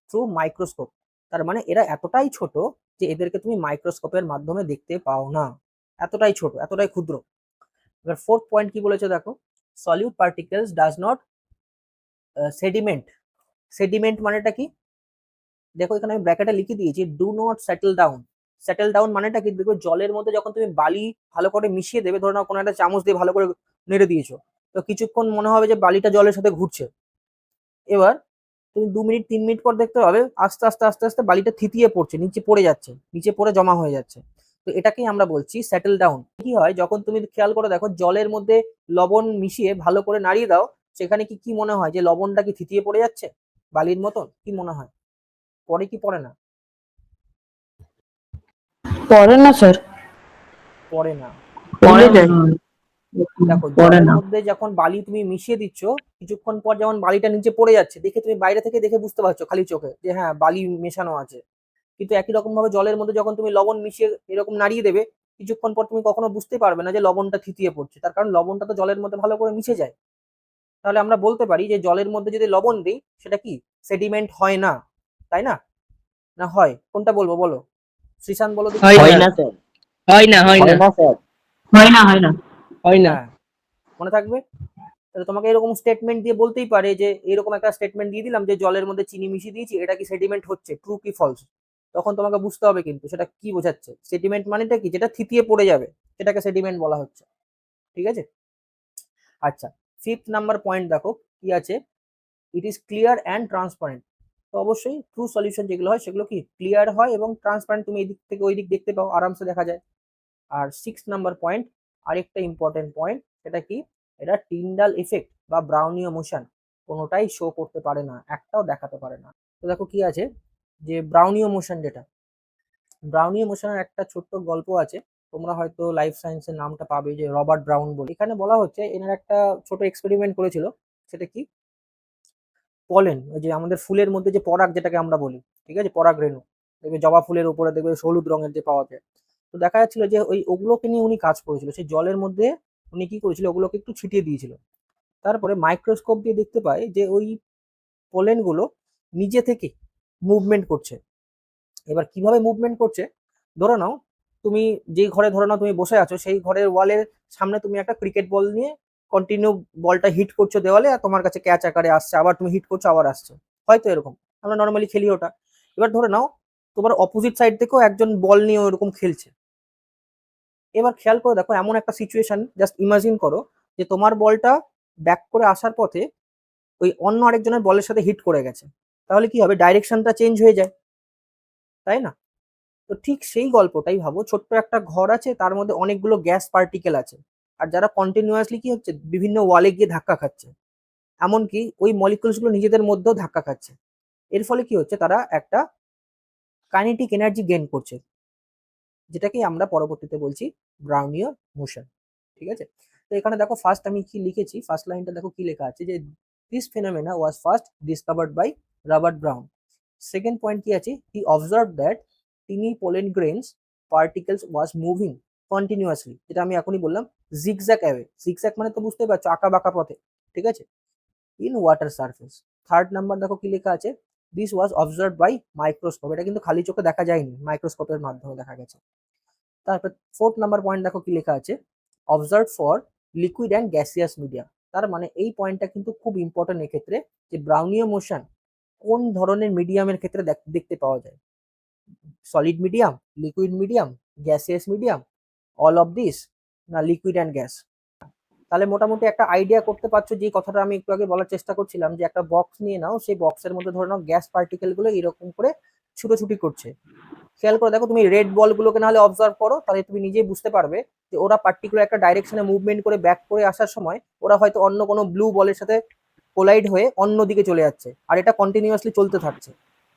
through microscope. তার মানে এরা এতটাই ছোট যে এদেরকে তুমি মাইক্রোস্কোপের মাধ্যমে দেখতে পাও না, এতটাই ছোট, এতটাই ক্ষুদ্র। এবার ফোর্থ পয়েন্ট কি বলেছে দেখো, solute particles does not sediment. Sediment মানেটা কি, দেখো এখানে আমি ব্র্যাকেটে লিখে দিয়েছি, do not settle down. Settle down মানেটা কি, দেখো জলের মধ্যে যখন তুমি বালি ভালো করে মিশিয়ে দেবে, ধরো না কোনো একটা চামচ দিয়ে ভালো করে নেড়ে দিয়েছো, তো কিছুক্ষণ মনে হবে যে বালিটা জলের সাথে ঘুরছে। এবার তুমি 2 মিনিট 3 মিনিট পর দেখতে পাবে আস্তে আস্তে আস্তে আস্তে বালিটা থিতিয়ে পড়ছে, নিচে পড়ে যাচ্ছে, নিচে পড়ে জমা হয়ে যাচ্ছে। তো এটাকেই আমরা বলছি সেটেল ডাউন। কি হয়, যখন তুমি খেয়াল করে দেখো জলের মধ্যে লবণ মিশিয়ে ভালো করে নাড়িয়ে দাও, সেখানে কি কি মনে হয়, যে লবণটা কি থিতিয়ে পড়ে যাচ্ছে বালির মতন, কি মনে হয়, পড়ে কি পড়ে না? পড়ে না স্যার, পড়ে না। পড়ে যায় দেখো পড়ে জলের না। মধ্যে যখন বালি তুমি মিশিয়ে দিচ্ছ, কিছুক্ষণ পর যেমন বালিটা নিচে পড়ে যাচ্ছে, দেখে তুমি বাইরে থেকে দেখে বুঝতে পারছো খালি চোখে যে হ্যাঁ বালি মেশানো আছে। কিন্তু একই রকম ভাবে জলের মধ্যে যখন তুমি লবণ মিশিয়ে এরকম নাড়িয়ে দেবে, কিছুক্ষণ পর তুমি কখনো বুঝতে পারবে না যে লবণটা থিতিয়ে পড়ছে, তার কারণ লবণটা তো জলের মধ্যে ভালো করে মিশে যায়। তাহলে আমরা বলতে পারি যে জলের মধ্যে যদি লবণ দিই সেটা কি সেডিমেন্ট হয় না, তাই না? না হয়, কোনটা বলবো বলো, শ্রীশান্ত বলো দেখি। হয় হয় না না স্যার, হয় না, হয় হয় না, না স্যার, হয় না হয় না। হয় না। হ্যাঁ, মনে থাকবে। তাহলে তোমাকে এরকম স্টেটমেন্ট দিয়ে বলতেই পারে, যে এরকম একটা স্টেটমেন্ট দিয়ে দিলাম যে জলের মধ্যে চিনি মিশিয়ে দিয়েছি, এটা কি সেডিমেন্ট হচ্ছে, ট্রু কি ফলস। তখন তোমাকে বুঝতে হবে কিন্তু সেটা কি বোঝাচ্ছে, সেডিমেন্ট মানেটা কি, যেটা থিতিয়ে পড়ে যাবে সেটাকে সেডিমেন্ট বলা হচ্ছে। ঠিক আছে, আচ্ছা ফিফথ নাম্বার পয়েন্ট দেখো কি আছে, it is clear and transparent. তো অবশ্যই ট্রু সলিউশন যেগুলো হয় সেগুলো কি ক্লিয়ার হয় এবং ট্রান্সপারেন্ট, তুমি এই দিক থেকে ওই দিক দেখতে পাও, আরামসে দেখা যায়। আর সিক্স নাম্বার পয়েন্ট, আরেকটা ইম্পর্টেন্ট পয়েন্ট, সেটা কি, এটা টিন্ডাল এফেক্ট বা ব্রাউনীয় মোশন কোনোটাই শো করতে পারে না, একটাও দেখাতে পারে না। তো দেখো কি আছে, যে ব্রাউনীয় মোশন, যেটা ব্রাউনীয় মোশনের একটা ছোট্ট গল্প আছে, তোমরা হয়তো লাইফ সায়েন্সের নামটা পাবে, যে রবার্ট ব্রাউন বলে। এখানে বলা হচ্ছে এনার একটা ছোট এক্সপেরিমেন্ট করেছিল, সেটা কি, পলেন, ওই যে আমাদের ফুলের মধ্যে যে পরাগ যেটাকে আমরা বলি, ঠিক আছে, পরাগ রেণু, দেখবে জবা ফুলের উপরে দেখবে হলুদ রঙের যে পাওয়া যায়। তো দেখা যাচ্ছিল যে ওগুলোকে নিয়ে উনি কাজ করেছিল, সেই জলের মধ্যে উনি কি করেছিল, ওগুলোকে একটু ছিটিয়ে দিয়েছিল। তারপরে মাইক্রোস্কোপ দিয়ে দেখতে পায় যে ওই পোলেন গুলো নিজে থেকে মুভমেন্ট করছে। এবার কিভাবে মুভমেন্ট করছে, ধরে নাও তুমি যেই ঘরে ধরে নাও তুমি বসে আছো, সেই ঘরের ওয়ালের সামনে তুমি একটা ক্রিকেট বল নিয়ে কন্টিনিউ বলটা হিট করছো দেওয়ালে, আর তোমার কাছে ক্যাচ আকারে আসছে, আবার তুমি হিট করছো আবার আসছে, হয়তো এরকম আমরা নর্মালি খেলি ওটা। এবার ধরে নাও তোমার অপোজিট সাইড থেকেও একজন বল নিয়ে ওরকম খেলছে। এবার খেয়াল করে দেখো এমন একটা সিচুয়েশন জাস্ট ইমাজিন করো, যে তোমার বলটা ব্যাক করে আসার পথে ওই অন্য আরেকজনের বলের সাথে হিট করে গেছে, তাহলে কি হবে, ডাইরেকশনটা চেঞ্জ হয়ে যায়, তাই না? তো ঠিক সেই গল্পটাই ভাবো, ছোট্ট একটা ঘর আছে, তার মধ্যে অনেকগুলো গ্যাস পার্টিকেল আছে, আর যারা কন্টিনিউয়াসলি কি হচ্ছে, বিভিন্ন ওয়ালে গিয়ে ধাক্কা খাচ্ছে, এমনকি ওই মলিকুলস গুলো নিজেদের মধ্যেও ধাক্কা খাচ্ছে। এর ফলে কি হচ্ছে, তারা একটা কাইনেটিক এনার্জি গেইন করছে, যেটাকে আমরা পরবর্তীতে বলছি ব্রাউনীয় মোশন। ঠিক আছে, তো এখানে দেখো ফার্স্ট আমি কি লিখেছি, ফার্স্ট লাইনটা দেখো কি লেখা আছে, যে this phenomena was first discovered by Robert Brown. Second point কি আছে, he observe that tiny pollen grains particles was moving continuously, যেটা আমি এখনই বললাম, জিগজ্যাগ অ্যাওয়ে। জিগজ্যাগ মানে তো বুঝতে পারছো, আঁকা বাঁকা পথে। ঠিক আছে, in water surface. Third number দেখো কি লেখা আছে, this was observe by microscope, এটা কিন্তু খালি চোখে দেখা যায়নি, মাইক্রোস্কোপের মাধ্যমে দেখা গেছে। তারপর 4th নাম্বার পয়েন্ট দেখো কি লেখা আছে, observe for liquid and gaseous media. তার মানে এই পয়েন্টটা কিন্তু খুব ইম্পর্টেন্ট এক্ষেত্রে, যে ব্রাউনীয় মোশন কোন ধরনের মিডিয়ামের ক্ষেত্রে দেখতে পাওয়া যায়, solid medium, liquid medium, gaseous medium, all of this, না লিকুইড অ্যান্ড গ্যাস। তাহলে মোটামুটি একটা আইডিয়া করতে পারছো, যে কথাটা আমি একটু আগে বলার চেষ্টা করছিলাম, যে একটা বক্স নিয়ে নাও, সেই বক্সের মধ্যে ধরে নাও গ্যাস পার্টিকেল গুলো এরকম করে ছুটোছুটি করছে। খেয়াল করে দেখো, তুমি রেড বল গুলোকে নাহলে অবজার্ভ করো, তাহলে তুমি নিজেই বুঝতে পারবে যে ওরা পার্টিকুলার একটা ডাইরেকশনে মুভমেন্ট করে ব্যাক করে আসার সময় ওরা হয়তো অন্য কোনো ব্লু বলের সাথে কোলাইড হয়ে অন্য দিকে চলে যাচ্ছে, আর এটা কন্টিনিউয়াসলি চলতে থাকছে।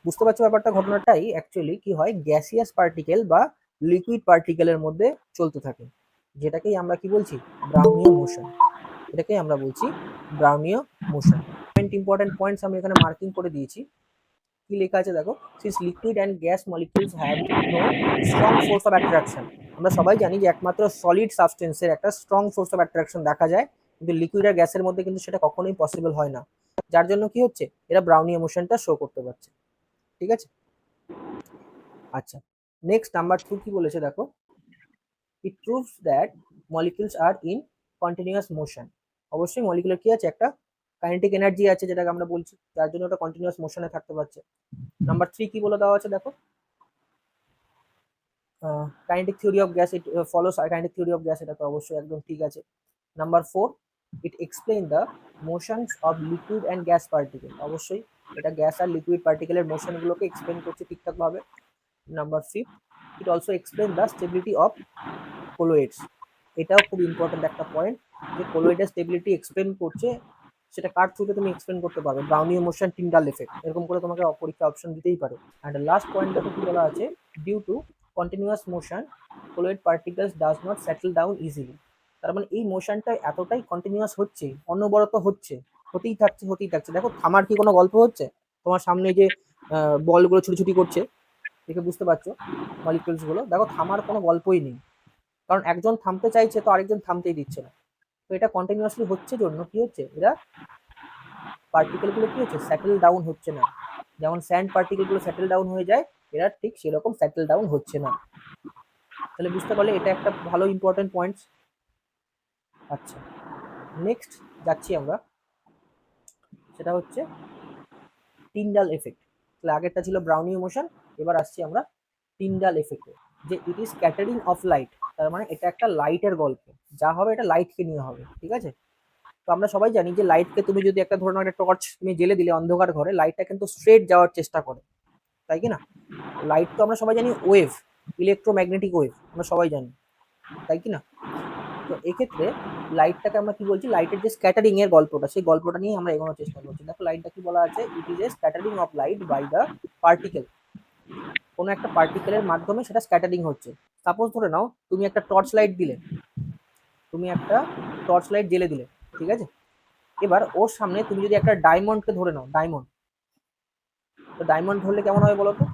বুঝতে পারছো ব্যাপারটা? ঘটনাটাই অ্যাকচুয়ালি কি হয়, গ্যাসিয়াস পার্টিকেল বা লিকুইড পার্টিকেলের মধ্যে চলতে থাকে, যেটাকেই আমরা কি বলছি, ব্রাউনীয় মোশন। এটাকেই আমরা বলছি ব্রাউনীয় মোশন। ইম্পর্টেন্ট পয়েন্টস আমি এখানে মার্কিং করে দিয়েছি। কি লেখা আছে দেখো, since liquid and gas molecules have no strong force of attraction. আমরা সবাই জানি যে একমাত্র সলিড সাবস্টেন্সের একটা স্ট্রং ফোর্স অফ অ্যাট্রাকশন দেখা যায়, কিন্তু লিকুইড আর গ্যাসের মধ্যে কিন্তু সেটা কখনোই পসিবল হয় না, যার জন্য কি হচ্ছে, এরা ব্রাউনীয় মোশনটা শো করতে পারছে। ঠিক আছে, আচ্ছা। নেক্সট নাম্বার 2 কি বলেছে দেখো, it proves that molecules are in continuous motion. অবশ্যই মলিকুলের কি আছে, একটা কাইনেটিক এনার্জি আছে, যেটাকে আমরা বলছি, যার জন্য ওটা কন্টিনিউয়াস মোশনে থাকতে পারছে। নাম্বার 3 কি বলে দেওয়া আছে দেখো, kinetic theory of gas, it follows kinetic theory of gas, এটা তো অবশ্যই একদম ঠিক আছে। Number 4, it explain the motions of liquid and gas particle. অবশ্যই এটা গ্যাস আর লিকুইড পার্টিকেলের মোশনগুলোকে এক্সপ্লেন করছে ঠিকঠাকভাবে। Number 5, it also explain the stability of colloids. এটাও খুব ইম্পর্টেন্ট একটা পয়েন্ট, যে কোলয়েডের স্টেবিলিটি এক্সপ্লেন করছে, সেটা কার থ্রুতে তুমি এক্সপ্লেন করতে পারবে, ব্রাউনীয় মোশন, টিন্ডাল এফেক্ট, এরকম করে তোমাকে পরীক্ষা অপশন দিতেই পারে। অ্যান্ড লাস্ট পয়েন্ট দেখো কি বলা আছে, due to continuous motion colloid particles does not settle down easily. তার মানে এই মোশনটা এতটাই কন্টিনিউয়াস হচ্ছে, অনবরত হচ্ছে, হতেই থাকছে হতেই থাকছে। দেখো থামার কি কোনো গল্প হচ্ছে? তোমার সামনে যে বলগুলো ছুটি করছে, দেখে বুঝতে পারছো মলিকিউলস গুলো, দেখো থামার কোনো গল্পই নেই, কারণ একজন থামতে চাইছে তো আরেকজন থামতেই দিচ্ছে না। তো এটা কন্টিনিউয়াসলি হচ্ছে জন্য কি হচ্ছে, এরা পার্টিকেল গুলো কি হচ্ছে, সেটেল ডাউন হচ্ছে না। যেমন স্যান্ড পার্টিকেল গুলো সেটেল ডাউন হয়ে যায়, এরা ঠিক সেরকম সেটেল ডাউন হচ্ছে না। তাহলে বুঝতে পারলে এটা একটা ভালো ইম্পর্টেন্ট পয়েন্টস। আচ্ছা, নেক্সট যাচ্ছি আমরা, সেটা হচ্ছে টিন্ডাল এফেক্ট। তাহলে আগেরটা ছিল ব্রাউনীয় মোশন, এবার আসছি আমরা টিন্ডাল এফেক্টে, যে it is scattering of light. তার মানে এটা একটা লাইটের গল্প, যা হবে এটা লাইটকে নিয়ে হবে। ঠিক আছে, তো আমরা সবাই জানি যে লাইটকে তুমি যদি একটা ধরনের একটা টর্চ তুমি জেলে দিলে অন্ধকার ঘরে, লাইটটা কিন্তু স্ট্রেট যাওয়ার চেষ্টা করে, তাই কি না? লাইট তো আমরা সবাই জানি ওয়েভ, ইলেকট্রোম্যাগনেটিক ওয়েভ, আমরা সবাই জানি, তাই কি না? তো এক্ষেত্রে লাইটটাকে আমরা কি বলছি, লাইটের যে স্ক্যাটারিং এর গল্পটা, সেই গল্পটা নিয়ে আমরা এগোনোর চেষ্টা করছি। দেখো লাইটটা কি বলা আছে, it is a scattering of light by the particle. কোনো একটা পার্টিকেলের মাধ্যমে সেটা স্ক্যাটারিং হচ্ছে। সাপোজ ধরে নাও তুমি একটা টর্চ লাইট দিলে, তুমি একটা টর্চ লাইট জেলে দিলে, ঠিক আছে? এবার ওর সামনে তুমি যদি একটা ডায়মন্ডকে ধরে নাও, ডায়মন্ড, তো ডায়মন্ড ধরলে কেমন হবে বলো তো?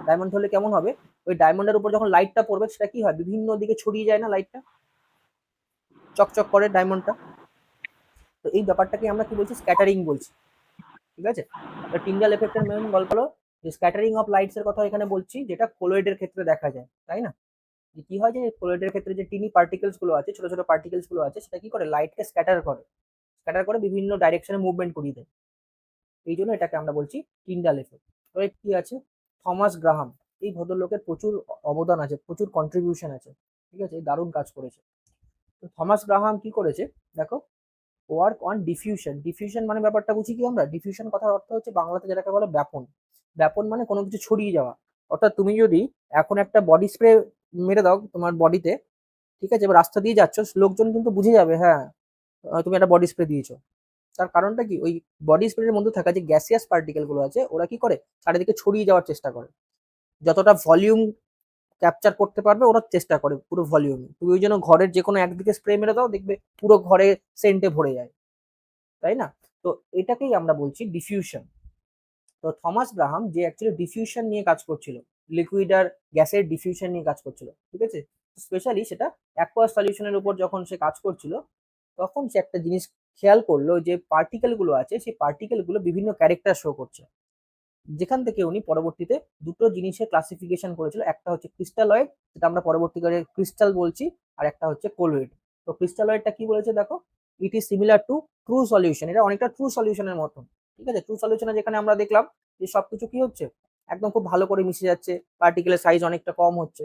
ডায়মন্ড ধরলে কেমন হবে, ওই ডায়মন্ডের উপর যখন লাইটটা পড়বে, সেটা কি হয়, বিভিন্ন দিকে ছড়িয়ে যায় না লাইটটা, চকচক করে ডায়মন্ডটা। তো এই ব্যাপারটাকে আমরা কি বলছি, স্ক্যাটারিং বলছি। ঠিক আছে, টিন্ডাল এফেক্টের মেইন গল্প হলো যে স্ক্যাটারিং অফ লাইটস এর কথা এখানে বলছি, যেটা কোলয়েডের ক্ষেত্রে দেখা যায়, তাই না? যে কি হয়, যে কোলয়েডের ক্ষেত্রে যে টিনি পার্টিকেলস গুলো আছে, ছোট ছোট পার্টিকেলস গুলো আছে, সেটা কি করে, লাইটকে স্ক্যাটার করে বিভিন্ন ডাইরেকশনে মুভমেন্ট করিয়ে দেয়। এই জন্য এটাকে আমরা বলছি টিন্ডাল এফেক্ট। তবে কি আছে, থমাস গ্রাহাম, এই ভদ্রলোকের প্রচুর অবদান আছে, প্রচুর কন্ট্রিবিউশন আছে। ঠিক আছে, দারুণ কাজ করেছে। তো থমাস গ্রাহাম কি করেছে দেখো, ওয়ার্ক অন ডিফিউশন। ডিফিউশন মানে ব্যাপারটা বুঝি কি আমরা, ডিফিউশন কথার অর্থ হচ্ছে বাংলাতে যেটাকে বলে ব্যাপন। ব্যাপন মানে কোনো কিছু ছড়িয়ে যাওয়া। অর্থাৎ তুমি যদি এখন একটা বডি স্প্রে মেরে দাও তোমার বডিতে, ঠিক আছে, এবার রাস্তা দিয়ে যাচ্ছ, লোকজন কিন্তু বুঝে যাবে, হ্যাঁ তুমি একটা বডি স্প্রে দিয়েছো। তার কারণটা কি, ওই বডি স্প্রের মধ্যে থাকা যে গ্যাসিয়াস পার্টিকেল গুলো আছে, ওরা কি করে, চারিদিকে ছড়িয়ে যাওয়ার চেষ্টা করে, যতটা ভলিউম ক্যাপচার করতে পারবে ওরা চেষ্টা করে পুরো ভলিউমে। তুমি ওই জন্য ঘরের যে কোনো একদিকে স্প্রে মেরে দাও, দেখবে পুরো ঘরে সেন্টে ভরে যায়, তাই না? তো এটাকেই আমরা বলছি ডিফিউশন। তো থমাস গ্রাহাম যে অ্যাকচুয়ালি ডিফিউশন নিয়ে কাজ করছিল, লিকুইড আর গ্যাসের ডিফিউশন নিয়ে কাজ করছিল, ঠিক আছে, স্পেশালি সেটা অ্যাকোয়াস সলিউশনের উপর যখন সে কাজ করছিল, তখন সে একটা জিনিস খেয়াল করলো যে পার্টিকেল গুলো আছে সেই পার্টিকেল গুলো বিভিন্ন ক্যারেক্টার শো করছে, যেখান থেকে উনি পরবর্তীতে দুটো জিনিসের ক্লাসিফিকেশন করেছিল, একটা হচ্ছে ক্রিস্টালয়েড, যেটা আমরা পরবর্তীকালে ক্রিস্টাল বলছি, আর একটা হচ্ছে কোলয়েড। তো ক্রিস্টালয়েডটা কি বলেছে দেখো, it is similar to true solution, এটা অনেকটা ট্রু সলিউশনের মতন। ঠিক আছে, ট্রু সলিউশনে যেখানে আমরা দেখলাম যে সবকিছু কি হচ্ছে, একদম খুব ভালো করে মিশে যাচ্ছে, পার্টিকেলের সাইজ অনেকটা কম হচ্ছে।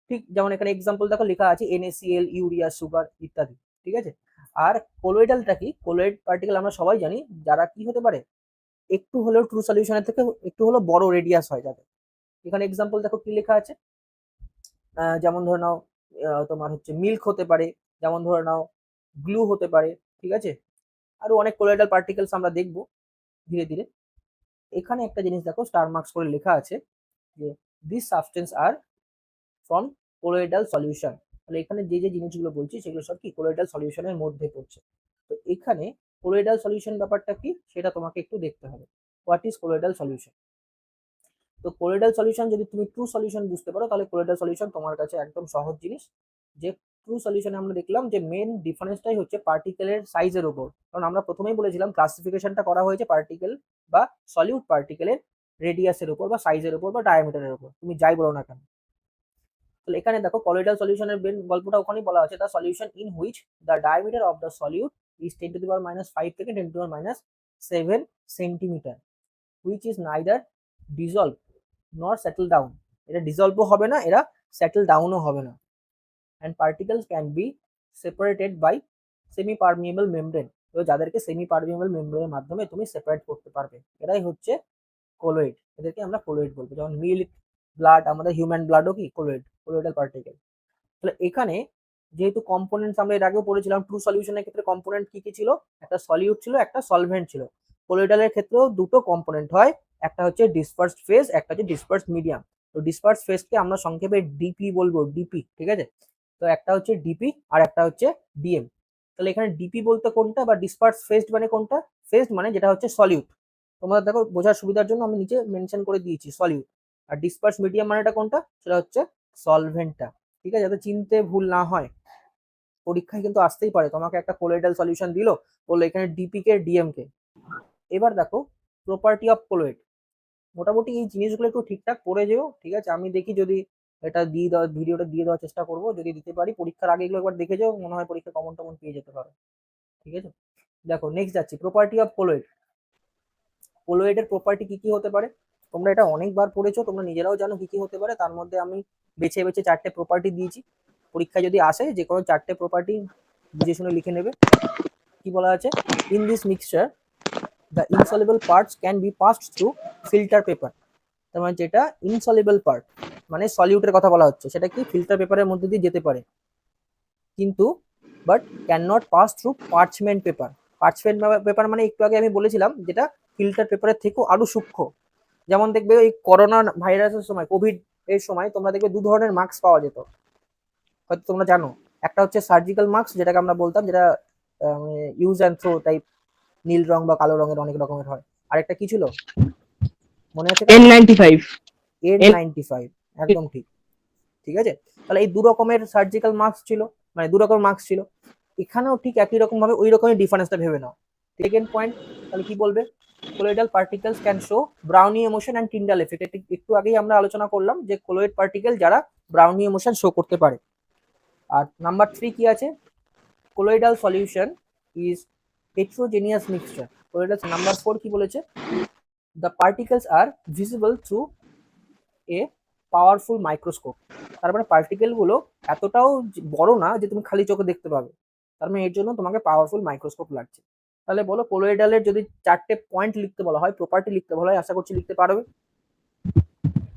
ঠিক যেমন এখানে এক্সাম্পল দেখো লেখা আছে NaCl, ইউরিয়া, সুগার ইত্যাদি। ঠিক আছে, আর কোলয়েডালটা কি, কোলয়েড পার্টিকেল আমরা সবাই জানি যারা কি হতে পারে, একটু হলেও ট্রু সলিউশনের থেকে একটু হলেও বড় রেডিয়াস হয় যাদের। এখানে এক্সাম্পল দেখো কি লেখা আছে, যেমন ধরে নাও তোমার হচ্ছে মিল্ক হতে পারে, যেমন ধরে নাও গ্লু হতে পারে। ঠিক আছে, আরো অনেক কোলয়েডাল পার্টিকেলস আমরা দেখবো ধীরে ধীরে। এখানে একটা জিনিস দেখো স্টার মার্কস করে লেখা আছে যে this substance are from colloidal solution. তাহলে এখানে যে যে জিনিসগুলো বলছি সেগুলো সব কি কোলয়েডাল সলিউশনের মধ্যে পড়ছে। তো এখানে কোলয়েডাল সলিউশন ব্যাপারটা কি সেটা তোমাকে একটু দেখতে হবে, হোয়াট ইজ কোলয়েডাল সলিউশন। তো কোলয়েডাল সলিউশন যদি তুমি ট্রু সলিউশন বুঝতে পারো তাহলে কোলয়েডাল সলিউশন তোমার কাছে একদম সহজ জিনিস। যে ট্রু সলিউশনে আমরা দেখলাম যে মেন ডিফারেন্সটাই হচ্ছে পার্টিকেলের সাইজের উপর, কারণ আমরা প্রথমেই বলেছিলাম ক্লাসিফিকেশনটা করা হয়েছে পার্টিকেল বা সলিউট পার্টিকেলের রেডিয়াসের উপর বা সাইজের উপর বা ডায়ামিটারের উপর, তুমি যাই বলো না কেন। তাহলে এখানে দেখো কলয়েডাল সলিউশনের গল্পটা ওখানেই বলা আছে, the solution in which the diameter of the solute is 10⁻⁵ থেকে 10⁻⁷ centimetre, which is neither dissolve nor settle down. এটা ডিজলভও হবে না, এরা সেটেল ডাউনও হবে না। And particles can be separated by semi permeable membrane, তো যাদেরকে সেমি পারমিয়েবল মেমব্রেনের মাধ্যমে তুমি সেপারেট করতে পারবে, এরাই হচ্ছে কোলয়েড। এদেরকে আমরা কোলয়েড বলবো, যেমন মিল্ক, ব্লাড, আমাদের হিউম্যান ব্লাডও কি কোলয়েড, কোলয়েডাল পার্টিকেল। তাহলে এখানে যেহেতু কম্পোনেন্টস আমরা এর আগেও পড়েছিলাম, ট্রু সলিউশনের ক্ষেত্রে কম্পোনেন্ট কি কি ছিল, একটা সলিউট ছিল, একটা সলভেন্ট ছিল। কোলয়েডালের ক্ষেত্রেও দুটো কম্পোনেন্ট হয়, একটা হচ্ছে ডিসপার্সড ফেজ, একটা হচ্ছে ডিসপার্সড মিডিয়াম। তো ডিসপার্সড ফেজকে আমরা সংক্ষেপে ডিপি বলবো, ডিপি। ঠিক আছে, তো একটা হচ্ছে ডিপি আর একটা হচ্ছে ডিএম। তাহলে এখানে ডিপি বলতে কোনটা বা ডিসপার্স ফেজড মানে কোনটা, ফেজড মানে যেটা হচ্ছে সলিউট, তোমাদের দেখো বোঝার সুবিধার জন্য আমি নিচে মেনশন করে দিয়েছি সলিউট। আর ডিসপার্স মিডিয়াম মানেটা কোনটা, সেটা হচ্ছে সলভেন্টটা। ঠিক আছে, যাতে চিনতে ভুল না হয়, পরীক্ষায় কিন্তু আসতেই পারে, তোমাকে একটা কোলয়েডাল সলিউশন দিল, বললো এখানে ডিপি কে ডিএম কে। এবার দেখো প্রপার্টি অফ কোলয়েড, মোটামুটি এই জিনিসগুলো একটু ঠিকঠাক পড়ে যেও। ঠিক আছে, আমি দেখি যদি এটা দিয়ে দেওয়া, ভিডিওটা দিয়ে দেওয়ার চেষ্টা করবো, যদি দিতে পারি। পরীক্ষার আগে এগুলো একবার দেখে যাও, মনে হয় পরীক্ষা কমন টমন পেয়ে যেতে পারো। ঠিক আছে, দেখো নেক্সট যাচ্ছি, প্রপার্টি অফ কোলয়েড। কোলয়েডের প্রপার্টি কি কি হতে পারে, তোমরা এটা অনেকবার পড়েছো, তোমরা নিজেরাও জানো কি কি হতে পারে। তার মধ্যে আমি বেছে বেছে 4টে প্রপার্টি দিয়েছি, পরীক্ষায় যদি আসে যে কোনো 4টে প্রপার্টি বুঝে শুনে লিখে নেবে। কি বলা আছে, in this mixture the insoluble parts can be passed through filter paper. তার মানে যেটা ইনসলিবল পার্ট মানে সলিউটের কথা বলা হচ্ছে, সেটা কি ফিল্টার পেপারের মধ্যে দিয়ে যেতে পারে, কিন্তু but can not pass through parchment paper. Parchment paper মানে একটু আগে আমি বলেছিলাম যেটা ফিল্টার পেপারের থেকেও আরো সূক্ষ্ম। যেমন দেখবে ওই করোনা ভাইরাসের সময়, কোভিড এর সময় তোমরা দেখবে দু ধরনের মাস্ক পাওয়া যেত, হয়তো তোমরা জানো। একটা হচ্ছে সার্জিক্যাল মাস্ক, যেটাকে আমরা বলতাম, যেটা ইউজ অ্যান্ড থ্রো টাইপ, নীল রং বা কালো রঙের অনেক রকমের হয়। আরেকটা কি ছিল মনে আছে, N95 N95, একদম ঠিক। ঠিক আছে, তাহলে এই দু রকমের সার্জিক্যাল মাস্ক ছিল, মানে দু রকমের মাস্ক ছিল। এখানেও ঠিক একই রকম ভাবে ওই রকমের ডিফারেন্সটা ভেবে নাও। সেকেন্ড পয়েন্ট, তাহলে কি বলবে, colloidal particles can show Brownian motion and Tyndall effect. একটু আগেই আমরা আলোচনা করলাম যে কোলয়েড পার্টিকেল যারা ব্রাউনি এমোশন শো করতে পারে। আর নাম্বার 3 কি আছে, colloidal solution is heterogeneous mixture. Colloidal number 4 কি বলেছে, the particles are visible through a powerful microscope. তার মানে পার্টিকেল গুলো এতটাও বড় না যে তুমি খালি চোখে দেখতে পাবে, তার মানে এর জন্য তোমাকে পাওয়ারফুল মাইক্রোস্কোপ লাগছে। তাহলে বলো কোলয়েডালের যদি 4টে পয়েন্ট লিখতে বলা হয়, প্রপার্টি লিখতে বলা হয়, আশা করছি লিখতে পারবে।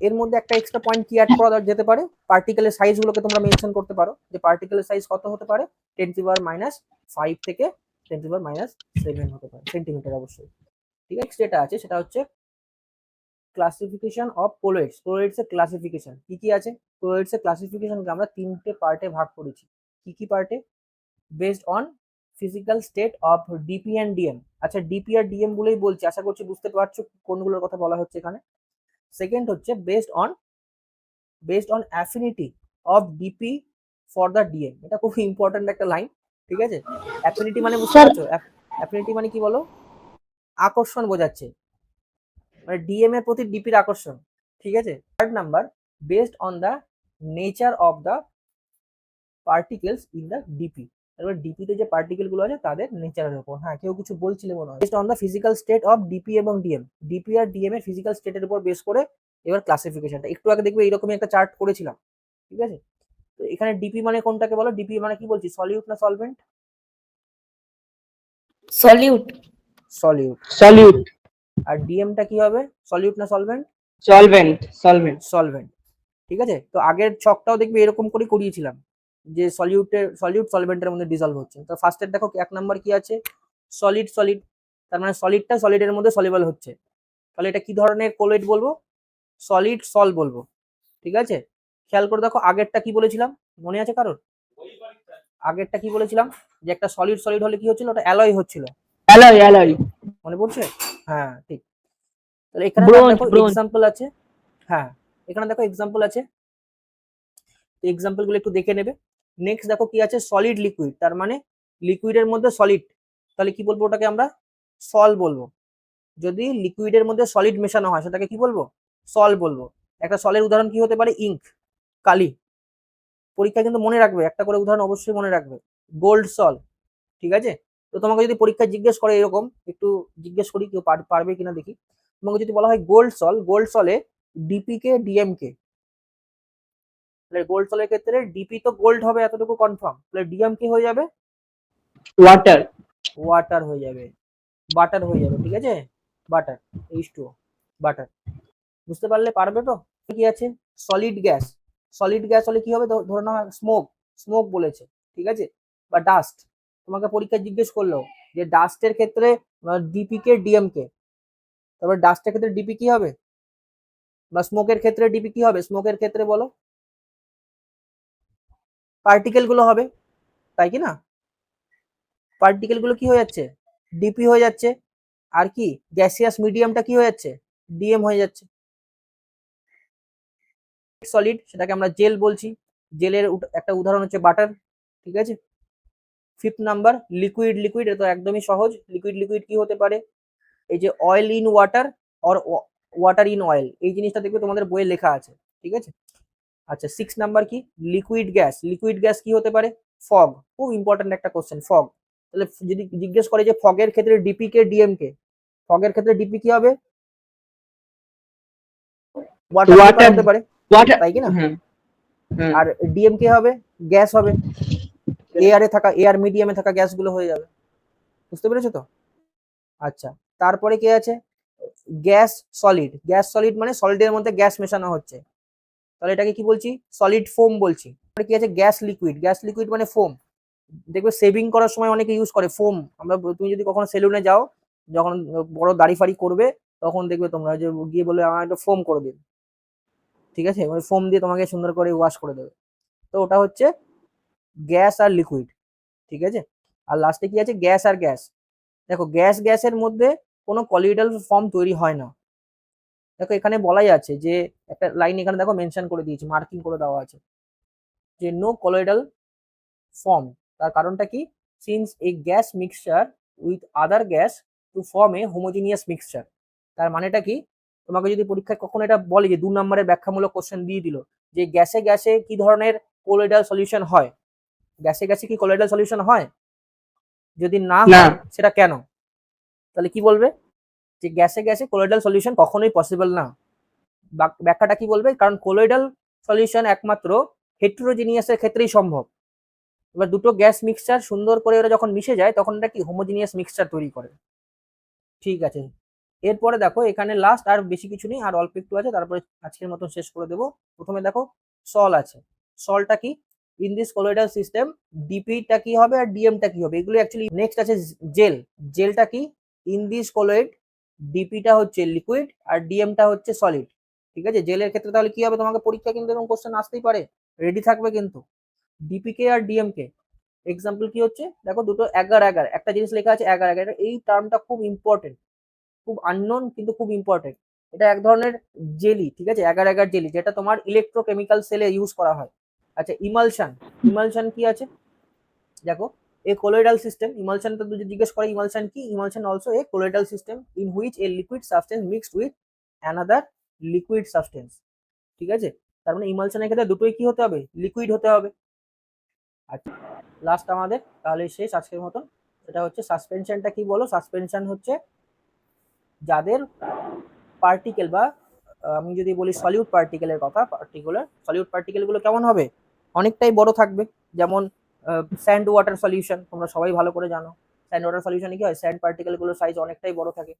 এর মধ্যে একটা এক্সট্রা পয়েন্ট কি অ্যাড করা যেতে পারে, পার্টিকেলের সাইজ গুলোকে তোমরা মেনশন করতে পারো, যে পার্টিকেলের সাইজ কত হতে পারে, 10⁻⁵ থেকে 10⁻⁷ হতে পারে, সেন্টিমিটার অবশ্যই। ঠিক আছে, যেটা আছে সেটা হচ্ছে ক্লাসিফিকেশন অফ কোলয়েডস। কোলয়েডস এর ক্লাসিফিকেশন কি কি আছে, কোলয়েডস এর ক্লাসিফিকেশনকে আমরা 3টে পার্টে ভাগ করেছি। কি কি পার্টে, based on physical state of DP and DM. আচ্ছা, ডিপি আর ডিএম বলেই বলছি, আশা করছি বুঝতে পারছো কোনগুলোর কথা বলা হচ্ছে এখানে। সেকেন্ড হচ্ছে based on affinity of DP for the DM. এটা খুব ইম্পর্টেন্ট একটা লাইন। ঠিক আছে, অ্যাফিনিটি মানে বুঝতে স্যার পারছো, অ্যাফিনিটি মানে কি বলো, আকর্ষণ বোঝাচ্ছে, মানে ডিএম এর প্রতি ডিপির আকর্ষণ, ঠিক আছে। Third number, based on the nature of the particles in the DP, এবার ডিপিতে যে পার্টিকেল গুলো আছে তাদের নেচারের উপর। হ্যাঁ, কেউ কিছু বলছিলে মনে হয়। Based on the physical state of DP এবং ডিএম, ডিপি আর ডিএম এর ফিজিক্যাল স্টেটের উপর বেস করে এবার ক্লাসিফিকেশনটা। একটু আগে দেখবে এইরকমই একটা চার্ট করেছিলাম, ঠিক আছে। তো এখানে ডিপি মানে কোনটাকে বলো, ডিপি মানে কি বলছি, সলিউট না সলভেন্ট? সলিউট। সলিউট। সলিউট। আর ডিএমটা কি হবে, সলিউট না সলভেন্ট? সলভেন্ট। সলভেন্ট। সলভেন্ট, ঠিক আছে। তো আগের ছকটাও দেখবে এরকম করে করিয়েছিলাম, যে সলিউট সলভেন্টের মধ্যে ডিজলভ হচ্ছে। তো ফার্স্টের দেখো 1 নাম্বার কি আছে, সলিড সলিড, তার মানে সলিডটা সলিডের মধ্যে সলিবল হচ্ছে, তাহলে এটা কি ধরনের কোলয়েড বলবো, সলিড সল বলবো, ঠিক আছে। খেয়াল করে দেখো আগেরটা কি বলেছিলাম, মনে আছে কারোর? আগেরটা কি বলেছিলাম, যে একটা সলিড সলিড হলে কি হচ্ছিল, ওটা অ্যালয় হচ্ছিল, অ্যালয়। অ্যালয়। মনে পড়ছে? হ্যাঁ ঠিক। তাহলে এখানে ব্রোঞ্জ, দেখো ব্রোঞ্জ। এক্সাম্পল আছে, হ্যাঁ এখানে দেখো এক্সাম্পল আছে, এক্সাম্পল গুলো একটু দেখে নেবে। নেক্সট দেখো কি আছে, সলিড লিকুইড, তার মানে লিকুইডের মধ্যে সলিড, তাহলে কি বলবো ওটাকে আমরা, সল বলবো। যদি লিকুইডের মধ্যে সলিড মেশানো হয় সেটাকে কি বলবো, সল বলবো। একটা সলের উদাহরণ কি হতে পারে, ইঙ্ক, কালি। পরীক্ষা কিন্তু মনে রাখবে, একটা করে উদাহরণ অবশ্যই মনে রাখবে, গোল্ড সল, ঠিক আছে। তো তোমাকে যদি পরীক্ষায় জিজ্ঞেস করে এরকম, একটু জিজ্ঞেস করি কেউ পারবে কিনা দেখি, তোমাকে যদি বলা হয় গোল্ড সল, গোল্ড সলে ডিপি কে ডিএম কে, তাহলে গোল্ড সলের ক্ষেত্রে ডিপি তো গোল্ড হবে এতটুকু কনফার্ম, তাহলে ডিএম কি হয়ে যাবে, ওয়াটার। ওয়াটার হয়ে যাবে, বাটার হয়ে যাবে, ঠিক আছে, বাটার, H2O, বাটার। বুঝতে পারলে, পারবে তো? কি আছে, সলিড গ্যাস, সলিড গ্যাস হলে কি হবে, ধরে নাও স্মোক, স্মোক বলেছে, ঠিক আছে, বা ডাস্ট। তোমাকে পরীক্ষায় জিজ্ঞেস করলো যে ডাস্টের ক্ষেত্রে ডিপি কে ডিএম কে, তারপর ডাস্টের ক্ষেত্রে ডিপি কি হবে, বা স্মোকের ক্ষেত্রে ডিপি কি হবে, স্মোকের ক্ষেত্রে বলো, পার্টিকেল গুলো হবে, তাই কি না, পার্টিকেল গুলো কি হয়ে যাচ্ছে, ডিপি হয়ে যাচ্ছে, আর কি গ্যাসিয়াস মিডিয়ামটা কি হয়ে যাচ্ছে, ডিএম হয়ে যাচ্ছে। সলিড সেটাকে আমরা জেল বলছি, জেলের একটা উদাহরণ হচ্ছে বাটার, ঠিক আছে। 5th নাম্বার, লিকুইড লিকুইড, এটা তো একদমই সহজ, লিকুইড লিকুইড কি হতে পারে, এই যে oil in water or water in oil, এই জিনিসটা দেখবে তোমাদের বইয়ে লেখা আছে, ঠিক আছে। আচ্ছা 6 নাম্বার কি, লিকুইড গ্যাস, লিকুইড গ্যাস কি হতে পারে, ফগ, খুব ইম্পর্টেন্ট একটা কোশ্চেন, ফগ। তাহলে যদি জিজ্ঞেস করে যে ফগের ক্ষেত্রে ডিপি কে ডিএম কে, ফগের ক্ষেত্রে ডিপি কি হবে, ওয়াটার হতে পারে, ওয়াটার। তাই কি না। হুম। আর ডিএম কে হবে, গ্যাস হবে, এয়ারে থাকা, এয়ার মিডিয়ামে থাকা গ্যাসগুলো হয়ে যাবে। বুঝতে পেরেছো তো? আচ্ছা, তারপরে কি আছে, গ্যাস সলিড, গ্যাস সলিড মানে সলিডের মধ্যে গ্যাস মেশানো হচ্ছে, তাহলে এটাকে কি বলছি, সলিড ফোম বলছি। তারপরে কি আছে, গ্যাস লিকুইড, গ্যাস লিকুইড মানে ফোম। দেখবে সেভিং করার সময় অনেকে ইউজ করে ফোম, আমরা, তুমি যদি কখনো সেলুনে যাও, যখন বড় দাড়ি ফাড়ি করবে, তখন দেখবে তোমরা যে গিয়ে বলে আমার একটা ফোম করে দিন, ঠিক আছে, মানে ফোম দিয়ে তোমাকে সুন্দর করে ওয়াশ করে দেবে। তো ওটা হচ্ছে গ্যাস আর লিকুইড, ঠিক আছে। আর লাস্টে কি আছে, গ্যাস আর গ্যাস। দেখো গ্যাস গ্যাসের মধ্যে কোনো কলিডাল ফর্ম তৈরি হয় না। দেখো এখানে বলাই আছে যে, একটা লাইন এখানে দেখো মেনশন করে দিয়েছি, মার্কিং করে দেওয়া আছে যে নো কলিডাল ফর্ম। তার কারণটা কি, since a gas mixture with other gas to form a homogeneous mixture. তার মানেটা কি, তোমাকে যদি পরীক্ষায় কখনো এটা বলে যে 2 নম্বরের ব্যাখ্যামূলক কোশ্চেন দিয়ে দিল যে গ্যাসে গ্যাসে কি ধরনের কোলয়েডাল সলিউশন হয়, গ্যাসে গ্যাসে কি কোলয়েডাল সলিউশন হয়, যদি না হয় সেটা কেন, তাহলে কি বলবে, যে গ্যাসে গ্যাসে কোলয়েডাল সলিউশন কখনোই পসিবল না। ব্যাখ্যাটা কি বলবে, কারণ কোলয়েডাল সলিউশন একমাত্র হেটেরোজিনিয়াসের ক্ষেত্রেই সম্ভব। এবার দুটো গ্যাস মিক্সচার সুন্দর করে ওরা যখন মিশে যায় তখন এটা কি হোমোজিনিয়াস মিক্সচার তৈরি করে, ঠিক আছে। এরপরে দেখো এখানে লাস্ট, আর বেশি কিছু নেই, আর অল্প একটু আছে, তারপরে আজকের মতন শেষ করে দেবো। প্রথমে দেখো সল আছে, সলটা কি, ইন দিস কোলয়েডাল সিস্টেম ডিপিটা কি হবে আর ডিএমটা কি হবে, এগুলো অ্যাকচুয়ালি। নেক্সট আছে জেল, জেলটা কি, ইন দিস কোলয়েড ডিপিটা হচ্ছে লিকুইড আর ডিএমটা হচ্ছে সলিড, ঠিক আছে। জেলের ক্ষেত্রে তাহলে কি হবে, তোমাকে পরীক্ষা কিন্তু এরকম কোশ্চেন আসতেই পারে, রেডি থাকবে কিন্তু। ডিপিকে আর ডিএমকে এক্সাম্পল কি হচ্ছে, দেখো দুটো এগার এগার, একটা জিনিস লেখা আছে এগার এগার, এই টার্মটা খুব ইম্পর্টেন্ট, খুব আননোন কিন্তু খুব ইম্পর্টেন্ট। এটা এক ধরনের জেলি, ঠিক আছে, এগার এগার জেলি, যেটা তোমার ইলেকট্রোকেমিক্যাল সেলে ইউজ করা হয়। আচ্ছা ইমালশন, ইমালশন কি আছে, দেখো A colloidal system, emulsion তো যদি জিজ্ঞেস করে emulsion কি, emulsion also a colloidal system in which a liquid substance mixed with another liquid substance, ঠিক আছে। তার মানে emulsion এর ক্ষেত্রে দুটোই কি হতে হবে, লিকুইড হতে হবে। আচ্ছা, লাস্ট আমাদের তাহলে শেষ আজকের মতন, সেটা হচ্ছে সাসপেনশনটা কি বলো। সাসপেনশন হচ্ছে যাদের পার্টিকেল বা আমি যদি বলি সলিউট পার্টিকেলের কথা, পার্টিকুলার সলিউট পার্টিকেলগুলো কেমন হবে, অনেকটাই বড় থাকবে। যেমন স্যান্ড ওয়াটার সলিউশন তোমরা সবাই ভালো করে জানো, স্যান্ড ওয়াটার সলিউশনে কি হয়, স্যান্ড পার্টিকেলগুলোর সাইজ অনেকটাই বড় থাকে।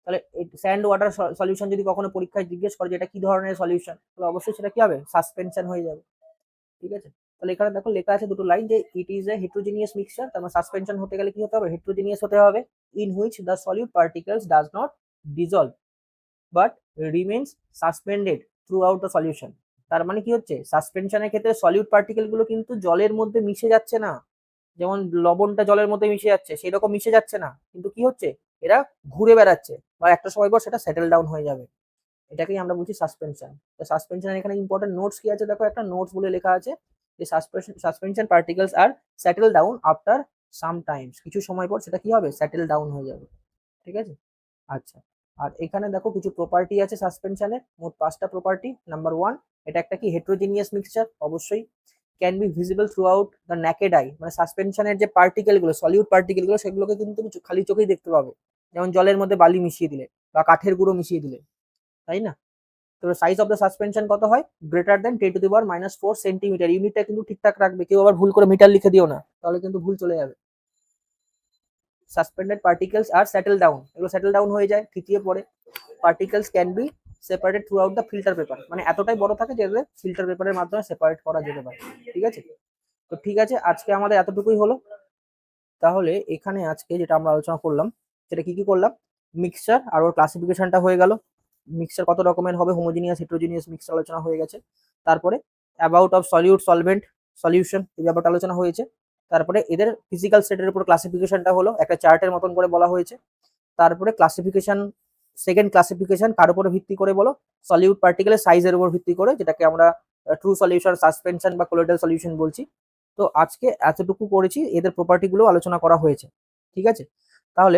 তাহলে স্যান্ড ওয়াটার সলিউশন যদি কখনো পরীক্ষায় জিজ্ঞেস করে যে এটা কি ধরনের সলিউশন, তাহলে অবশ্যই সেটা কি হবে, সাসপেনশন হয়ে যাবে, ঠিক আছে। তাহলে এখানে দেখো লেখা আছে দুটো লাইন যে ইট ইজ এ হেটেরোজিনিয়াস মিক্সচার, তার মানে সাসপেনশন হতে গেলে কি হতে হবে, হেটেরোজিনিয়াস হতে হবে, in which the solute particles does not dissolved but remains suspended through out the solution. তার মানে কি হচ্ছে, সাসপেনশনের ক্ষেত্রে সলিউট পার্টিকেল গুলো কিন্তু জলের মধ্যে মিশে যাচ্ছে না, যেমন লবণটা জলের মধ্যে মিশে যাচ্ছে সেই রকম মিশে যাচ্ছে না, কিন্তু কি হচ্ছে, এরা ঘুরে বেড়াচ্ছে বা একটা সময় পর সেটা সেটেল ডাউন হয়ে যাবে, এটাকেই আমরা বলছি সাসপেনশন। তো সাসপেনশনের এখানে ইম্পর্টেন্ট নোটস কি আছে দেখো, একটা নোটস বলে লেখা আছে যে সাসপেনশন পার্টিকেলস আর settle down after some Times, কিছু সময় পর সেটা কি হবে, সেটেল ডাউন হয়ে যাবে, ঠিক আছে। আচ্ছা, আর এখানে দেখো কিছু প্রপার্টি আছে সাসপেনশনের, মোট 5টা প্রপার্টি। নাম্বার 1, এটা একটা কি হেটেরোজিনিয়াস মিক্সচার, অবশ্যই can be visible through out the naked I, মানে সাসপেনশনের যে পার্টিকেলগুলো সলিউট পার্টিকেলগুলো সেগুলোকে কিন্তু তুমি খালি চোখেই দেখতে পাবে, যেমন জলের মধ্যে বালি মিশিয়ে দিলে বা কাঠের গুঁড়ো মিশিয়ে দিলে, তাই না। তো সাইজ অফ দ্য সাসপেনশন কত হয়, গ্রেটার দেন 10⁻⁴ সেন্টিমিটার, ইউনিটটা কিন্তু ঠিকঠাক রাখবে, কেউ আবার ভুল করে মিটার লিখে দিও না, তাহলে কিন্তু ভুল চলে যাবে। সাসপেন্ডেড পার্টিকেলস আর সেটেল ডাউন, এগুলো সেটেল ডাউন হয়ে যায় থিতিয়ে পড়ে। Particles can be separated through out the filter paper, মানে এতটাই বড় থাকে যে ফিল্টার পেপারের মাধ্যমে সেপারেট করা যেতে পারে, ঠিক আছে। তো ঠিক আছে, আজকে আমাদের এতটুকুই হলো। তাহলে এখানে আজকে যেটা আমরা আলোচনা করলাম সেটা কি কি করলাম, মিক্সচার আর ওর ক্লাসিফিকেশনটা হয়ে গেল, মিক্সচার কত রকমের হবে, হোমোজিনিয়াস হেটেরোজিনিয়াস মিক্সচার আলোচনা হয়ে গেছে। তারপরে about of solute solvent solution এই ব্যাপারটা আলোচনা হয়েছে। তারপরে এদের ফিজিক্যাল স্টেটের উপর ক্লাসিফিকেশনটা হলো, একটা চার্টের মতন করে বলা হয়েছে। তারপরে ক্লাসিফিকেশন, সেকেন্ড ক্লাসিফিকেশন কার উপরে ভিত্তি করে বলো, সলিউট পার্টিকেলের সাইজের উপর ভিত্তি করে, যেটাকে আমরা ট্রু সলিউশন, সাসপেনশন বা কোলোয়েডাল সলিউশন বলছি। তো আজকে এতটুকু করেছি, এদের প্রপার্টিগুলো আলোচনা করা হয়েছে, ঠিক আছে। তাহলে